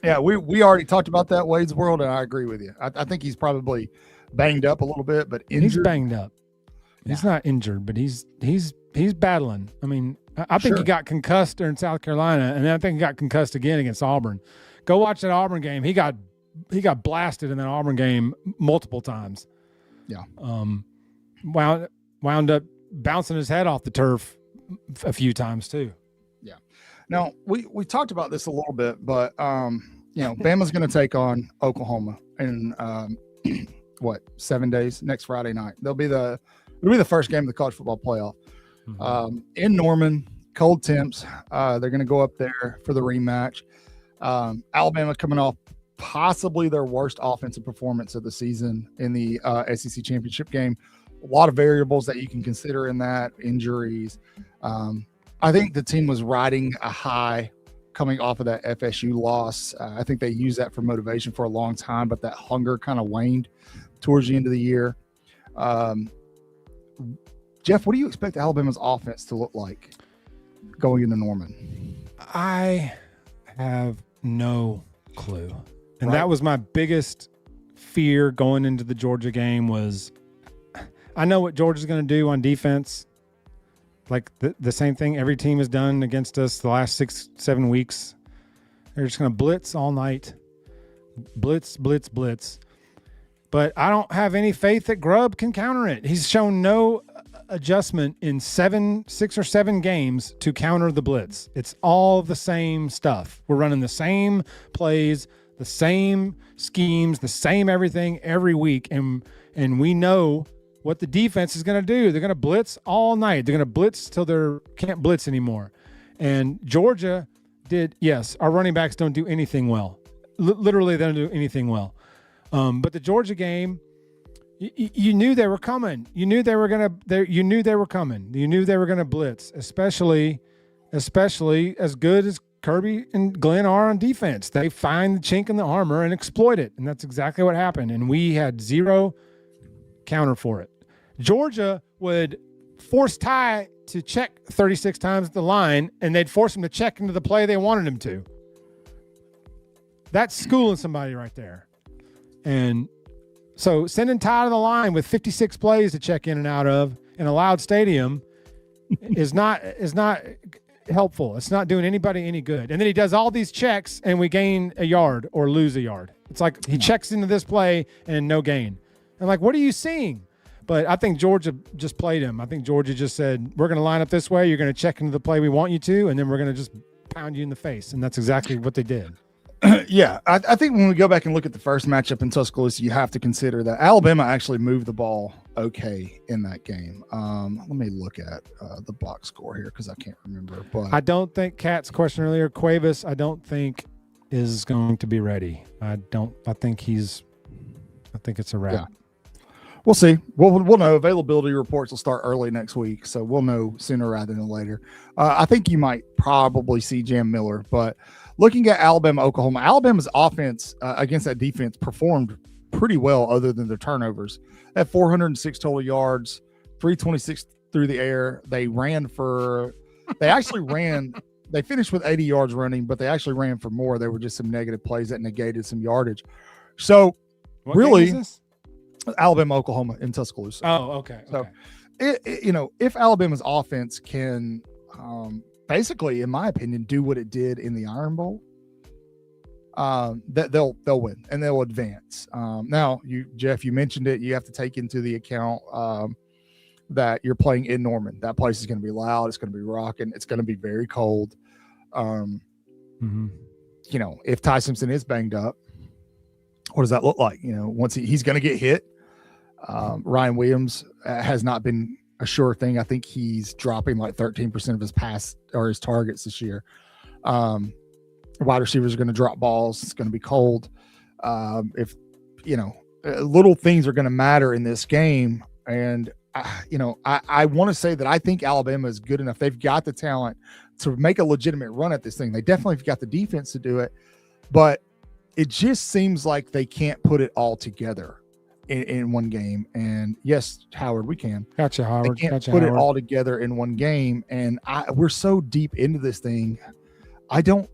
Yeah, we already talked about that, Wade's World, and I agree with you. I think he's probably banged up a little bit, but injured. He's banged up. He's not injured, but he's battling. I mean, I think he got concussed during South Carolina, and then I think he got concussed again against Auburn. Go watch that Auburn game. He got blasted in that Auburn game multiple times. Yeah. Wound up bouncing his head off the turf a few times too. Yeah. Now we talked about this a little bit, but Bama's going to take on Oklahoma in 7 days, next Friday night. It'll be the first game of the college football playoff. In Norman, cold temps. They're going to go up there for the rematch. Alabama coming off possibly their worst offensive performance of the season in the SEC championship game. A lot of variables that you can consider in that, injuries. I think the team was riding a high coming off of that FSU loss. I think they used that for motivation for a long time, but that hunger kind of waned towards the end of the year. Jeff, what do you expect Alabama's offense to look like going into Norman? I have no clue. And that was my biggest fear going into the Georgia game was I know what Georgia's going to do on defense. Like the same thing every team has done against us the last 6-7 weeks. They're just going to blitz all night. Blitz, blitz, blitz. But I don't have any faith that Grubb can counter it. He's shown no adjustment in 6 or 7 games to counter the blitz. It's all the same stuff. We're running the same plays, the same schemes, the same everything every week. And we know what the defense is going to do. They're going to blitz all night. They're going to blitz till they can't blitz anymore. And Georgia did, yes, our running backs don't do anything well. Literally, they don't do anything well. But the Georgia game, you knew they were coming. You knew they were going to. You knew they were coming. You knew they were going to blitz, especially as good as Kirby and Glenn are on defense. They find the chink in the armor and exploit it, and that's exactly what happened. And we had zero counter for it. Georgia would force Ty to check 36 times at the line, and they'd force him to check into the play they wanted him to. That's schooling somebody right there. And so sending Ty to the line with 56 plays to check in and out of in a loud stadium is not helpful. It's not doing anybody any good. And then he does all these checks and we gain a yard or lose a yard. It's like he checks into this play and no gain. I'm like, what are you seeing? But I think Georgia just played him. I think Georgia just said, we're going to line up this way. You're going to check into the play we want you to, and then we're going to just pound you in the face. And that's exactly what they did. Yeah, I think when we go back and look at the first matchup in Tuscaloosa, you have to consider that Alabama actually moved the ball okay in that game. Let me look at the box score here because I can't remember. But I don't think Kat's question earlier, Cuevas, I don't think is going to be ready. I think it's a wrap. Yeah. We'll see. We'll know. Availability reports will start early next week, so we'll know sooner rather than later. I think you might probably see Jam Miller, but looking at Alabama, Alabama's offense against that defense performed pretty well other than their turnovers. They had 406 total yards, 326 through the air. They finished with 80 yards running, but they actually ran for more. There were just some negative plays that negated some yardage. So What really, game is this? Alabama, Oklahoma in Tuscaloosa. Oh, okay. So, if Alabama's offense can, basically, in my opinion, do what it did in the Iron Bowl, that they'll win and they'll advance. Now, Jeff, you mentioned it. You have to take into the account that you're playing in Norman. That place is going to be loud. It's going to be rocking. It's going to be very cold. If Ty Simpson is banged up, what does that look like? Once he's going to get hit. Ryan Williams has not been a sure thing. I think he's dropping like 13% of his pass or his targets this year. Wide receivers are going to drop balls. It's going to be cold. Little things are going to matter in this game. And, I want to say that I think Alabama is good enough. They've got the talent to make a legitimate run at this thing. They definitely have got the defense to do it, but it just seems like they can't put it all together in one game. And yes, Howard, we can. Gotcha, Howard. They can't put it all together in one game. And we're so deep into this thing. I don't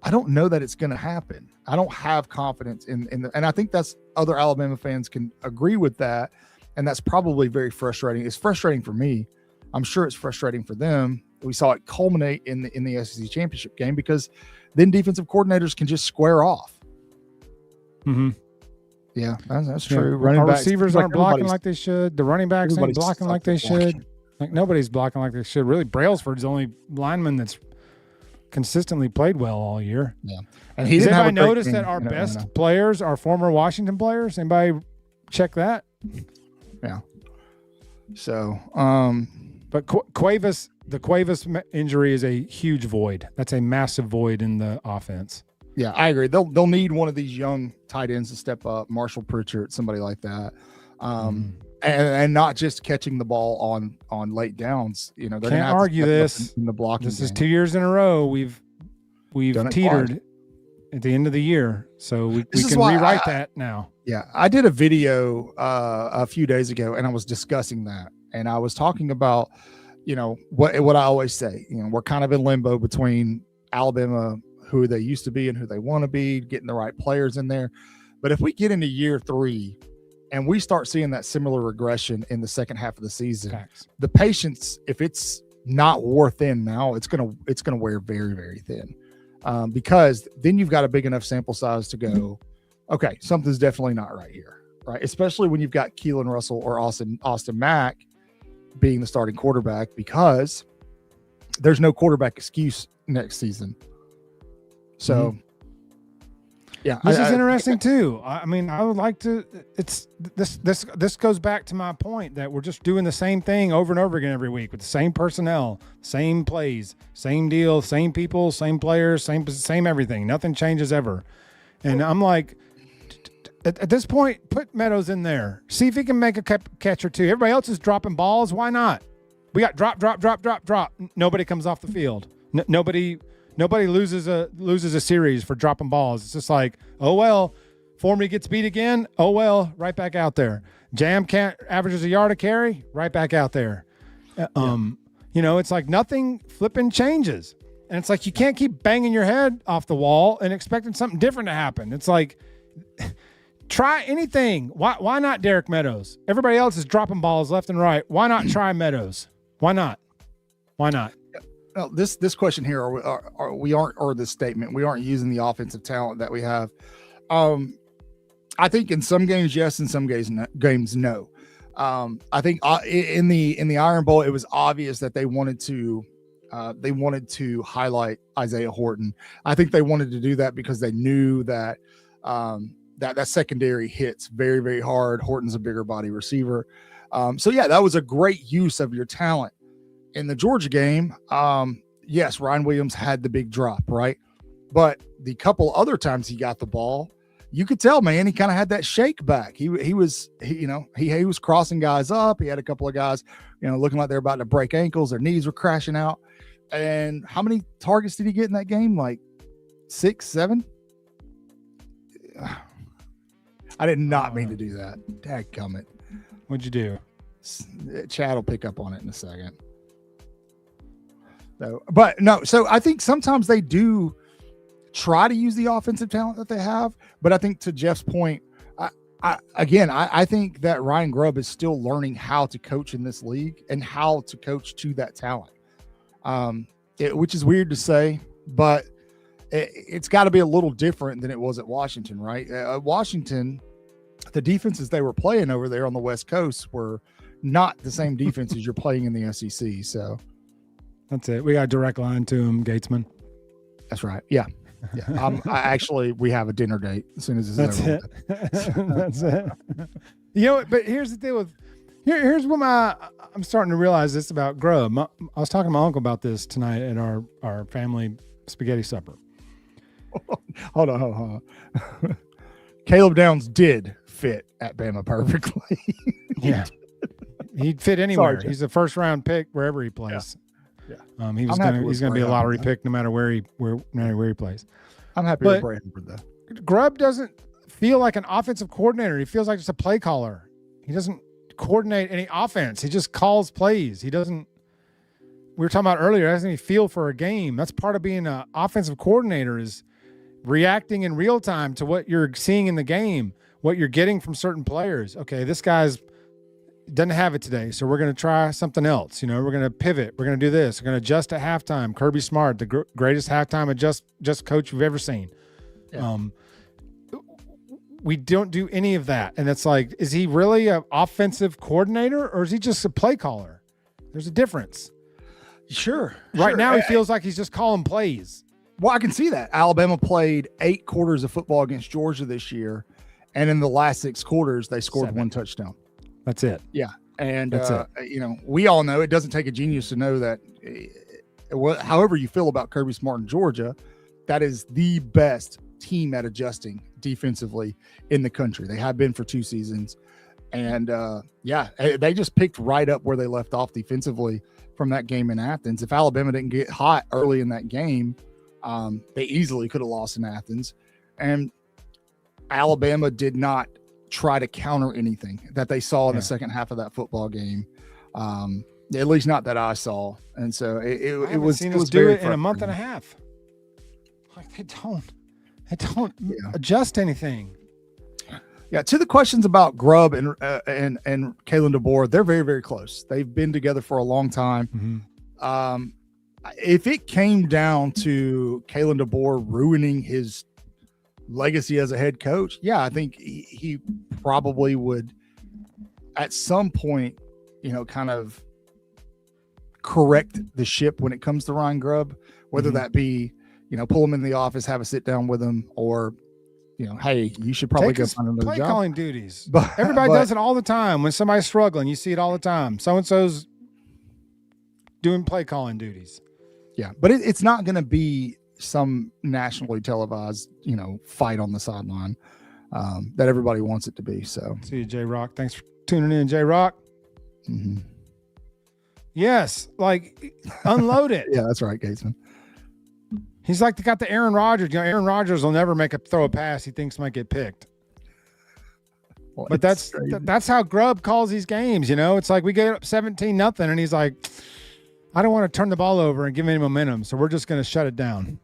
know that it's going to happen. I don't have confidence and I think that's other Alabama fans can agree with that. And that's probably very frustrating. It's frustrating for me. I'm sure it's frustrating for them. We saw it culminate in the SEC championship game because then defensive coordinators can just square off. Mm-hmm. Yeah, that's true. Yeah. Running Our backs, receivers aren't blocking like they should. The running backs ain't blocking like they should. Like nobody's blocking like they should. Really, Brailsford's the only lineman that's consistently played well all year. Yeah, and he's. Did anybody notice that our best players are former Washington players? Anybody check that? Yeah. So, but Cuevas, the Cuevas injury is a huge void. That's a massive void in the offense. Yeah, I agree. They'll need one of these young tight ends to step up, Marshall Pritchard, somebody like that, and not just catching the ball on late downs. They're can't gonna have argue to this. in the blocking. This is game. 2 years in a row we've teetered at the end of the year, so we can rewrite that now. Yeah, I did a video a few days ago, and I was discussing that, and I was talking about what I always say. We're kind of in limbo between Alabama, who they used to be and who they want to be, getting the right players in there. But if we get into year 3 and we start seeing that similar regression in the second half of the season, the patience, if it's not wore thin now, it's gonna wear very, very thin, because then you've got a big enough sample size to go, okay, something's definitely not right here, right? Especially when you've got Keelan Russell or Austin Mack being the starting quarterback, because there's no quarterback excuse next season. So, yeah, this is interesting too. I mean, I would like to. It's this goes back to my point that we're just doing the same thing over and over again every week with the same personnel, same plays, same deal, same people, same players, same everything. Nothing changes ever. And I'm like, at this point, put Meadows in there. See if he can make a catch or two. Everybody else is dropping balls. Why not? We got drop. Nobody comes off the field. Nobody loses a series for dropping balls. It's just like, oh, well, Formy gets beat again. Oh, well, right back out there. Jam can't averages a yard a carry. Right back out there. It's like nothing flipping changes. And it's like you can't keep banging your head off the wall and expecting something different to happen. It's like try anything. Why not Derek Meadows? Everybody else is dropping balls left and right. Why not try Meadows? Why not? Well, this question here, or this statement, we aren't using the offensive talent that we have. I think in some games, yes, in some games, no. I think in the Iron Bowl, it was obvious that they wanted to highlight Isaiah Horton. I think they wanted to do that because they knew that that secondary hits very, very hard. Horton's a bigger body receiver. So yeah, that was a great use of your talent. In the Georgia game, yes, Ryan Williams had the big drop, right? But the couple other times he got the ball, you could tell, man, he kind of had that shake back. He was crossing guys up. He had a couple of guys, looking like they're about to break ankles. Their knees were crashing out. And how many targets did he get in that game? Like 6, 7? I did not mean to do that. Dadgummit. What'd you do? Chad will pick up on it in a second. So I think sometimes they do try to use the offensive talent that they have, but I think to Jeff's point, I think that Ryan Grubb is still learning how to coach in this league and how to coach to that talent, which is weird to say, but it's got to be a little different than it was at Washington, right? Washington, the defenses they were playing over there on the West Coast were not the same defenses you're playing in the SEC. So that's it. We got a direct line to him, Gatesman. That's right. Yeah. We have a dinner date as soon as it's over. That's it. But here's the deal with here's what I'm starting to realize this about Grubb. I was talking to my uncle about this tonight at our family spaghetti supper. Hold on. Caleb Downs did fit at Bama perfectly. Yeah. He'd fit anywhere. Sorry, he's a first round pick wherever he plays. Yeah. He's gonna be a lottery pick no matter where he plays. I'm happy with Brandenburg though. Grubb doesn't feel like an offensive coordinator. He feels like just a play caller. He doesn't coordinate any offense. He just calls plays. He doesn't. We were talking about earlier. He doesn't even feel for a game. That's part of being an offensive coordinator is reacting in real time to what you're seeing in the game, what you're getting from certain players. Okay, this guy's doesn't have it today, so we're going to try something else. We're going to pivot. We're going to do this. We're going to adjust at halftime. Kirby Smart, the greatest halftime adjust coach we've ever seen. Yeah. We don't do any of that, and it's like, is he really an offensive coordinator or is he just a play caller? There's a difference. Sure. Right now, he feels like he's just calling plays. Well, I can see that. Alabama played 8 quarters of football against Georgia this year, and in the last 6 quarters, they scored 1 touchdown. That's it. Yeah. And, we all know it doesn't take a genius to know that however you feel about Kirby Smart in Georgia, that is the best team at adjusting defensively in the country. They have been for 2 seasons. And, they just picked right up where they left off defensively from that game in Athens. If Alabama didn't get hot early in that game, they easily could have lost in Athens. And Alabama did not try to counter anything that they saw in the second half of that football game. At least not that I saw. And so it was do it in a month and a half. Like they don't adjust anything. Yeah. To the questions about Grubb and Kalen DeBoer, they're very, very close. They've been together for a long time. Mm-hmm. If it came down to Kalen DeBoer ruining his legacy as a head coach, I think he probably would at some point, kind of correct the ship when it comes to Ryan Grubb, whether that be, pull him in the office, have a sit down with him, or, hey, you should probably go find another job. Play calling duties. Everybody does it all the time. When somebody's struggling, you see it all the time. So-and-so's doing play calling duties. Yeah. But it's not going to be some nationally televised, fight on the sideline that everybody wants it to be. So see you, J Rock. Thanks for tuning in, J Rock. Mm-hmm. Yes, like unload it. Yeah, that's right, Gatesman. He's like got the Aaron Rodgers. Aaron Rodgers will never throw a pass he thinks might get picked. Well, but that's how Grubb calls these games. It's like we get up 17-0, and he's like, I don't want to turn the ball over and give him any momentum, so we're just going to shut it down.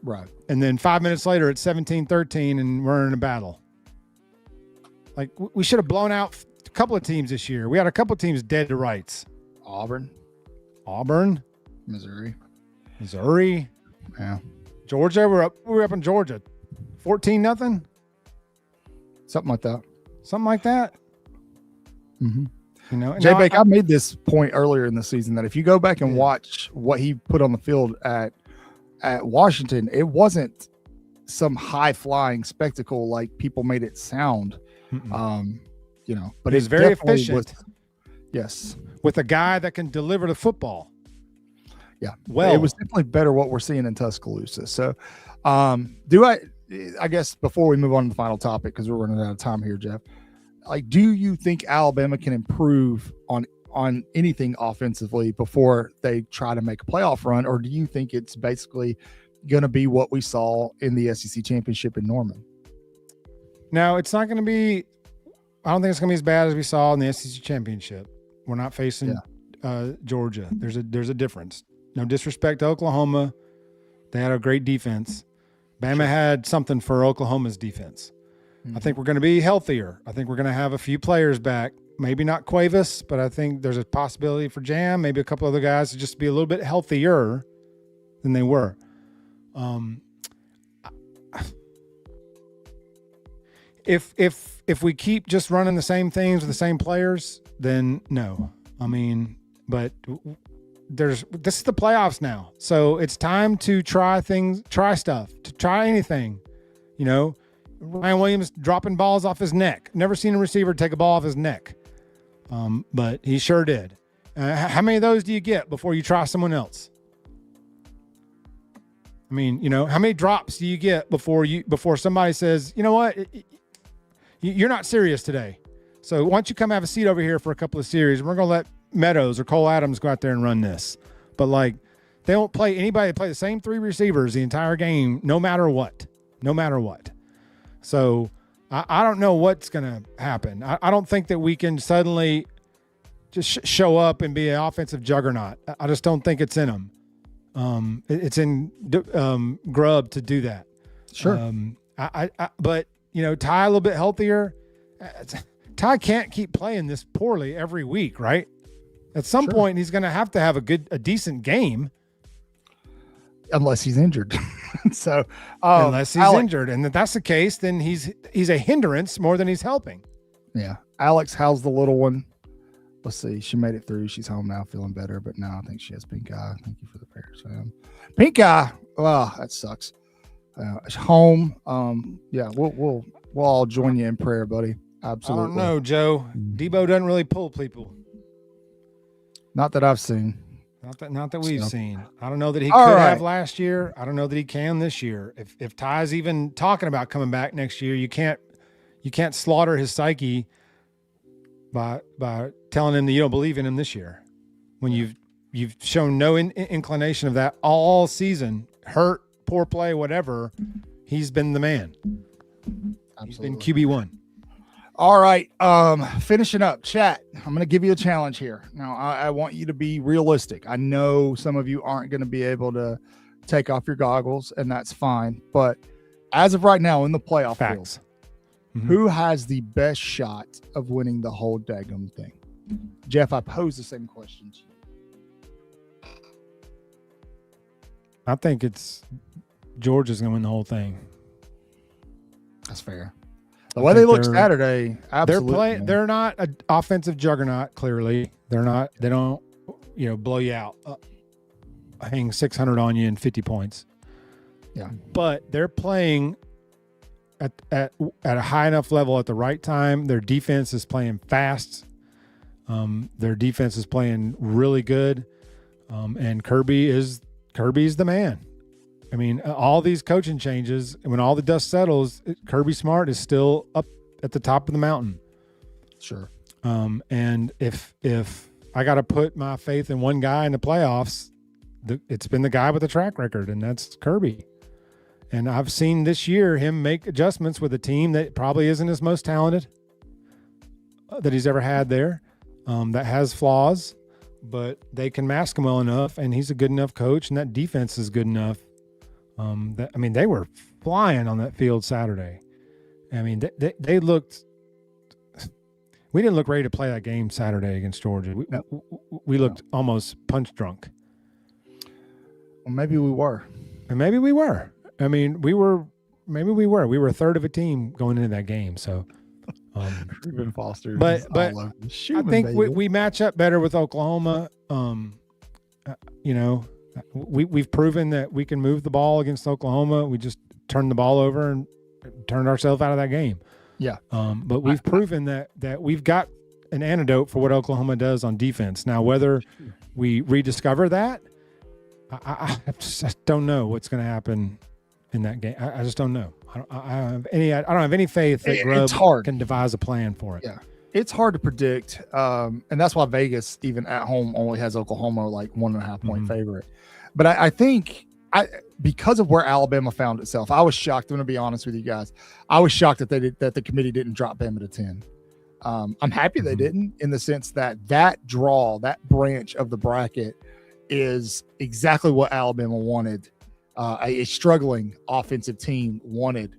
Right. And then 5 minutes later, it's 17-13, and we're in a battle. Like, we should have blown out a couple of teams this year. We had a couple of teams dead to rights. Auburn. Missouri. Yeah. Georgia, we were up in Georgia. 14-0. Something like that. Something like that. Mm-hmm. You know, Jay Bake, I made this point earlier in the season that if you go back and watch what he put on the field at Washington, it wasn't some high flying spectacle like people made it sound. You know, but he's very efficient. Yes, with a guy that can deliver the football. Yeah, well, it was definitely better what we're seeing in Tuscaloosa. So, I guess before we move on to the final topic, because we're running out of time here, Jeff, like, do you think Alabama can improve on anything offensively before they try to make a playoff run, or do you think it's basically going to be what we saw in the SEC championship in Norman? No, it's not going to be. I don't think it's going to be as bad as we saw in the SEC championship. We're not facing Georgia. There's a difference. No disrespect to Oklahoma. They had a great defense. Bama had something for Oklahoma's defense. I think we're going to be healthier. I think we're going to have a few players back. Maybe not Cuevas, but I think there's a possibility for Jam, maybe a couple other guys to just be a little bit healthier than they were. If we keep just running the same things with the same players, then no. I mean, but this is the playoffs now. So it's time to try stuff, to try anything. You know, Ryan Williams dropping balls off his neck. Never seen a receiver take a ball off his neck. But he sure did. How many of those do you get before you try someone else? I mean, you know, how many drops do you get before somebody says, you know what, you're not serious today. So why don't you come have a seat over here for a couple of series? We're going to let Meadows or Cole Adams go out there and run this. But like, they won't play anybody. They play the same three receivers the entire game, no matter what. So I don't know what's going to happen. I don't think that we can suddenly just show up and be an offensive juggernaut. I just don't think it's in them. It's in Grubb to do that. Sure. But, you know, Ty a little bit healthier. Ty can't keep playing this poorly every week, right? At some point, he's going to have a decent game. Unless he's injured. So unless he's injured. And if that's the case, then he's a hindrance more than he's helping. Yeah. Alex, how's the little one? Let's see. She made it through. She's home now, feeling better. But now I think she has pink eye. Thank you for the prayers, fam. Pink eye. Well, that sucks. Home. Yeah, we'll all join you in prayer, buddy. Absolutely. I don't know, Joe. DeBoer doesn't really pull people. Not that I've seen. Not that we've seen. I don't know that he could have last year. I don't know that he can this year. If Ty's even talking about coming back next year, you can't slaughter his psyche by telling him that you don't believe in him this year, when you've shown no inclination of that all season. Hurt, poor play, whatever. He's been the man. Absolutely. He's been QB1. All right. Finishing up, chat. I'm going to give you a challenge here. Now, I want you to be realistic. I know some of you aren't going to be able to take off your goggles, and that's fine. But as of right now in the playoff field, who has the best shot of winning the whole daggum thing? Jeff, I pose the same question to you. I think it's Georgia's going to win the whole thing. That's fair. The way they look Saturday, absolutely. They're not an offensive juggernaut. Clearly, they're not. They don't, blow you out, hang 600 on you and 50 points. Yeah, but they're playing at a high enough level at the right time. Their defense is playing fast. Their defense is playing really good, and Kirby's the man. I mean, all these coaching changes, when all the dust settles, Kirby Smart is still up at the top of the mountain. Sure. And if I got to put my faith in one guy in the playoffs, it's been the guy with the track record, and that's Kirby. And I've seen this year him make adjustments with a team that probably isn't his most talented that he's ever had there, that has flaws, but they can mask him well enough, and he's a good enough coach, and that defense is good enough. They were flying on that field Saturday. I mean, they looked. We didn't look ready to play that game Saturday against Georgia. We looked almost punch drunk. Well, maybe we were. And maybe we were. I mean, we were maybe we were a third of a team going into that game. So, Reuben Foster. but I think baby. we match up better with Oklahoma. We've proven that we can move the ball against Oklahoma. We just turned the ball over and turned ourselves out of that game. Yeah. But we've proven that we've got an antidote for what Oklahoma does on defense. Now, whether we rediscover that, I just don't know what's going to happen in that game. I just don't know. I don't have any faith that Grubb can devise a plan for it. Yeah. It's hard to predict. And that's why Vegas, even at home, only has Oklahoma like 1.5 point favorite. But I think because of where Alabama found itself, I was shocked. I'm going to be honest with you guys. I was shocked that the committee didn't drop Bama to 10. I'm happy they didn't, in the sense that draw, that branch of the bracket is exactly what Alabama wanted. A struggling offensive team wanted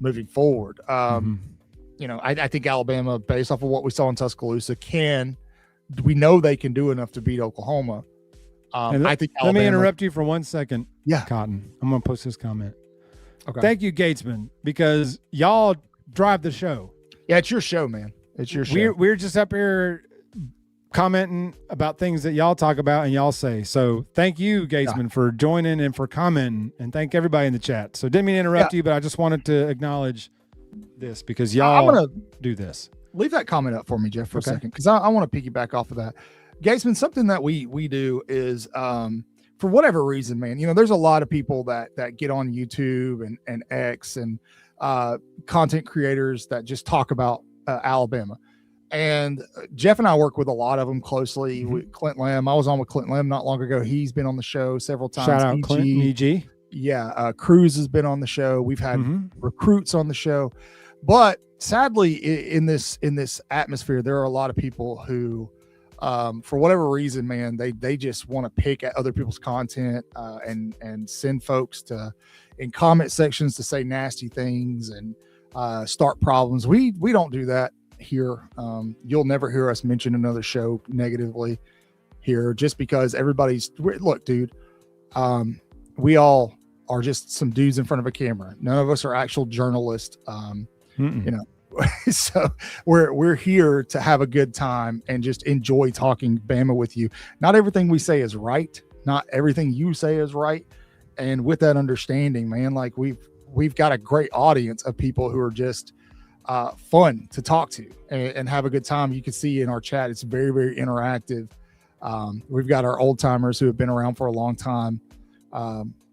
moving forward. I think Alabama, based off of what we saw in Tuscaloosa, we know they can do enough to beat Oklahoma. I think Alabama, let me interrupt you for 1 second. Yeah. Cotton. I'm going to post this comment. Okay. Thank you, Gatesman, because y'all drive the show. Yeah, it's your show, man. It's your show. We're just up here commenting about things that y'all talk about and y'all say. So thank you, Gatesman, for joining and for commenting, and thank everybody in the chat. So didn't mean to interrupt you, but I just wanted to acknowledge this because y'all I'm gonna do this. Leave that comment up for me, Jeff, for a second, because I want to piggyback off of that. Gatesman, something that we do is for whatever reason, man, there's a lot of people that get on YouTube and X and content creators that just talk about Alabama. And Jeff and I work with a lot of them closely. With Clint Lamb, I was on with Clint Lamb not long ago. He's been on the show several times. Shout out Clint and EG. Yeah, Cruz has been on the show. We've had recruits on the show, but sadly, in this atmosphere, there are a lot of people who, for whatever reason, man, they just want to pick at other people's content and send folks in comment sections to say nasty things and start problems. We don't do that here. You'll never hear us mention another show negatively here, just because look, dude, we all are just some dudes in front of a camera. None of us are actual journalists. So we're here to have a good time and just enjoy talking Bama with you. Not everything we say is right. Not everything you say is right. And with that understanding, man, like we've got a great audience of people who are just fun to talk to and have a good time. You can see in our chat, it's very, very interactive. We've got our old timers who have been around for a long time.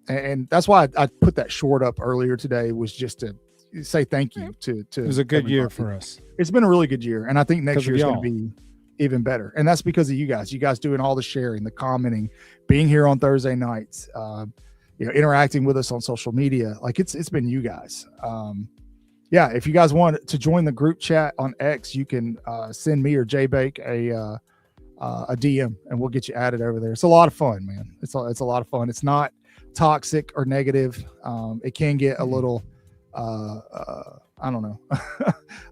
And that's why I put that short up earlier today, was just to say thank you to it was a good everybody. year for us. It's been a really good year. And I think next year is going to y'all. be even better. And that's because of you guys doing all the sharing, the commenting, being here on Thursday nights, interacting with us on social media. Like it's been you guys. If you guys want to join the group chat on X, you can send me or JBake a DM and we'll get you added over there. It's a lot of fun, man. It's a lot of fun. It's not toxic or negative. It can get a little I don't know,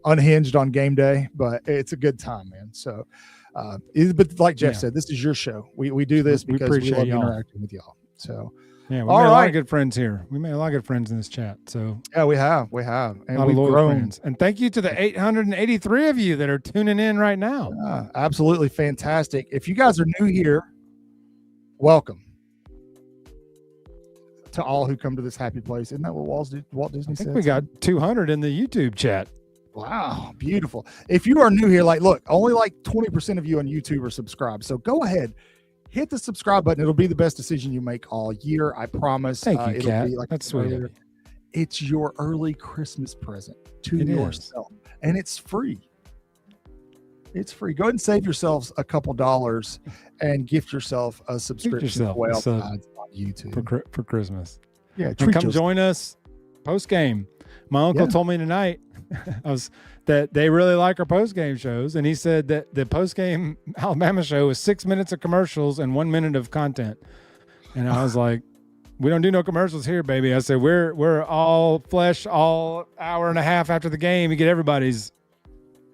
unhinged on game day, but it's a good time, man. So, but like Jeff said, this is your show. We do this because we love interacting with y'all. So, yeah, we made a lot of good friends here. We made a lot of good friends in this chat. So, yeah, we have, and we've grown. Friends. And thank you to the 883 of you that are tuning in right now. Absolutely fantastic. If you guys are new here, welcome to all who come to this happy place. Isn't that what Walt Disney said? We got 200 in the YouTube chat. Wow, beautiful. If you are new here, look, only 20% of you on YouTube are subscribed. So go ahead, hit the subscribe button. It'll be the best decision you make all year. I promise. Thank you, it'll Kat. be like that's sweet. It's your early Christmas present to yourself, and it's free. It's free. Go ahead and save yourselves a couple dollars and gift yourself a subscription to Waaaay Offsides on YouTube for Christmas. Yeah, come join us post game. My uncle told me tonight that they really like our post game shows, and he said that the post game Alabama show is 6 minutes of commercials and 1 minute of content. And I was like, we don't do no commercials here, baby. I said we're all flesh, all hour and a half after the game. You get everybody's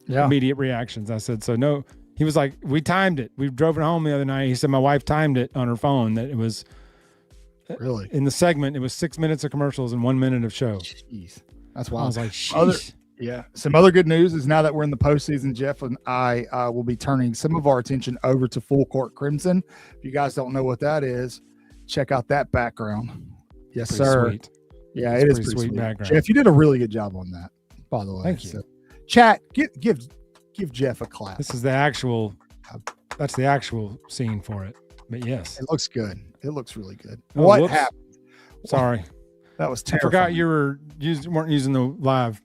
immediate reactions. I said, so no. He was like, we timed it. We drove it home the other night. He said my wife timed it on her phone that it was Really? In the segment, it was 6 minutes of commercials and 1 minute of show. Jeez. That's I wild. was like, sheesh. Yeah. Some other good news is now that we're in the postseason, Jeff and I will be turning some of our attention over to Full Court Crimson. If you guys don't know what that is, check out that background. Yes, Pretty sir. Sweet. Yeah, It's it is pretty pretty sweet background. Jeff, you did a really good job on that, by the way. Thank you. So, chat, give Jeff a clap. This is the actual. That's the actual scene for it. But yes, It looks good. It looks really good. Oh, What whoops. happened? Sorry, That was I terrible. forgot you weren't using the live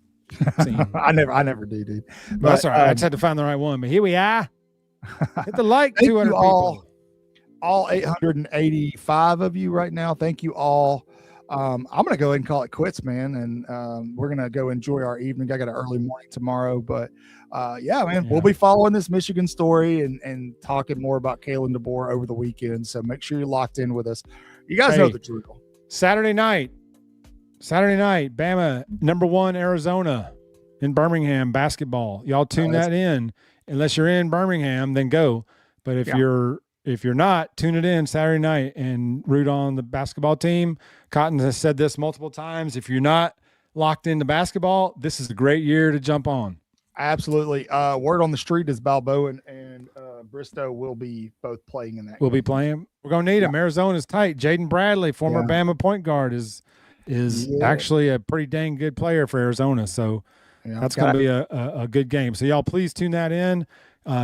scene. I never do, dude. But that's all right. I just had to find the right one. But here we are. Hit the like. Thank 200 you people. all 885 of you right now. Thank you all. I'm gonna go ahead and call it quits, man, and we're gonna go enjoy our evening. I got an early morning tomorrow, but yeah, man, we'll be following this Michigan story and talking more about Kalen DeBoer over the weekend. So make sure you're locked in with us. You guys know the drill. Saturday night, Bama #1 Arizona in Birmingham basketball. Y'all tune that in. Unless you're in Birmingham, then go. But if you're not, tune it in Saturday night and root on the basketball team. Cotton has said this multiple times. If you're not locked into basketball, this is a great year to jump on. Absolutely. Word on the street is Balboa and Bristow will be both playing in that. We'll be playing. We're gonna need him. Arizona's tight. Jaden Bradley, former Bama point guard, is actually a pretty dang good player for Arizona. So that's gonna be a good game. So y'all please tune that in.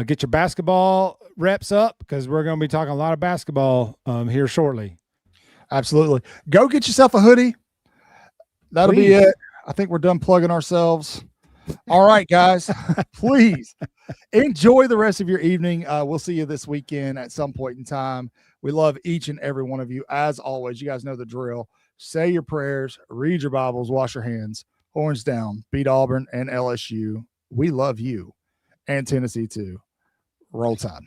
Get your basketball reps up because we're gonna be talking a lot of basketball here shortly. Absolutely. Go get yourself a hoodie. That'll be it. I think we're done plugging ourselves. All right, guys, please enjoy the rest of your evening. We'll see you this weekend at some point in time. We love each and every one of you. As always, you guys know the drill. Say your prayers, read your Bibles, wash your hands, horns down, beat Auburn and LSU. We love you and Tennessee too. Roll Tide.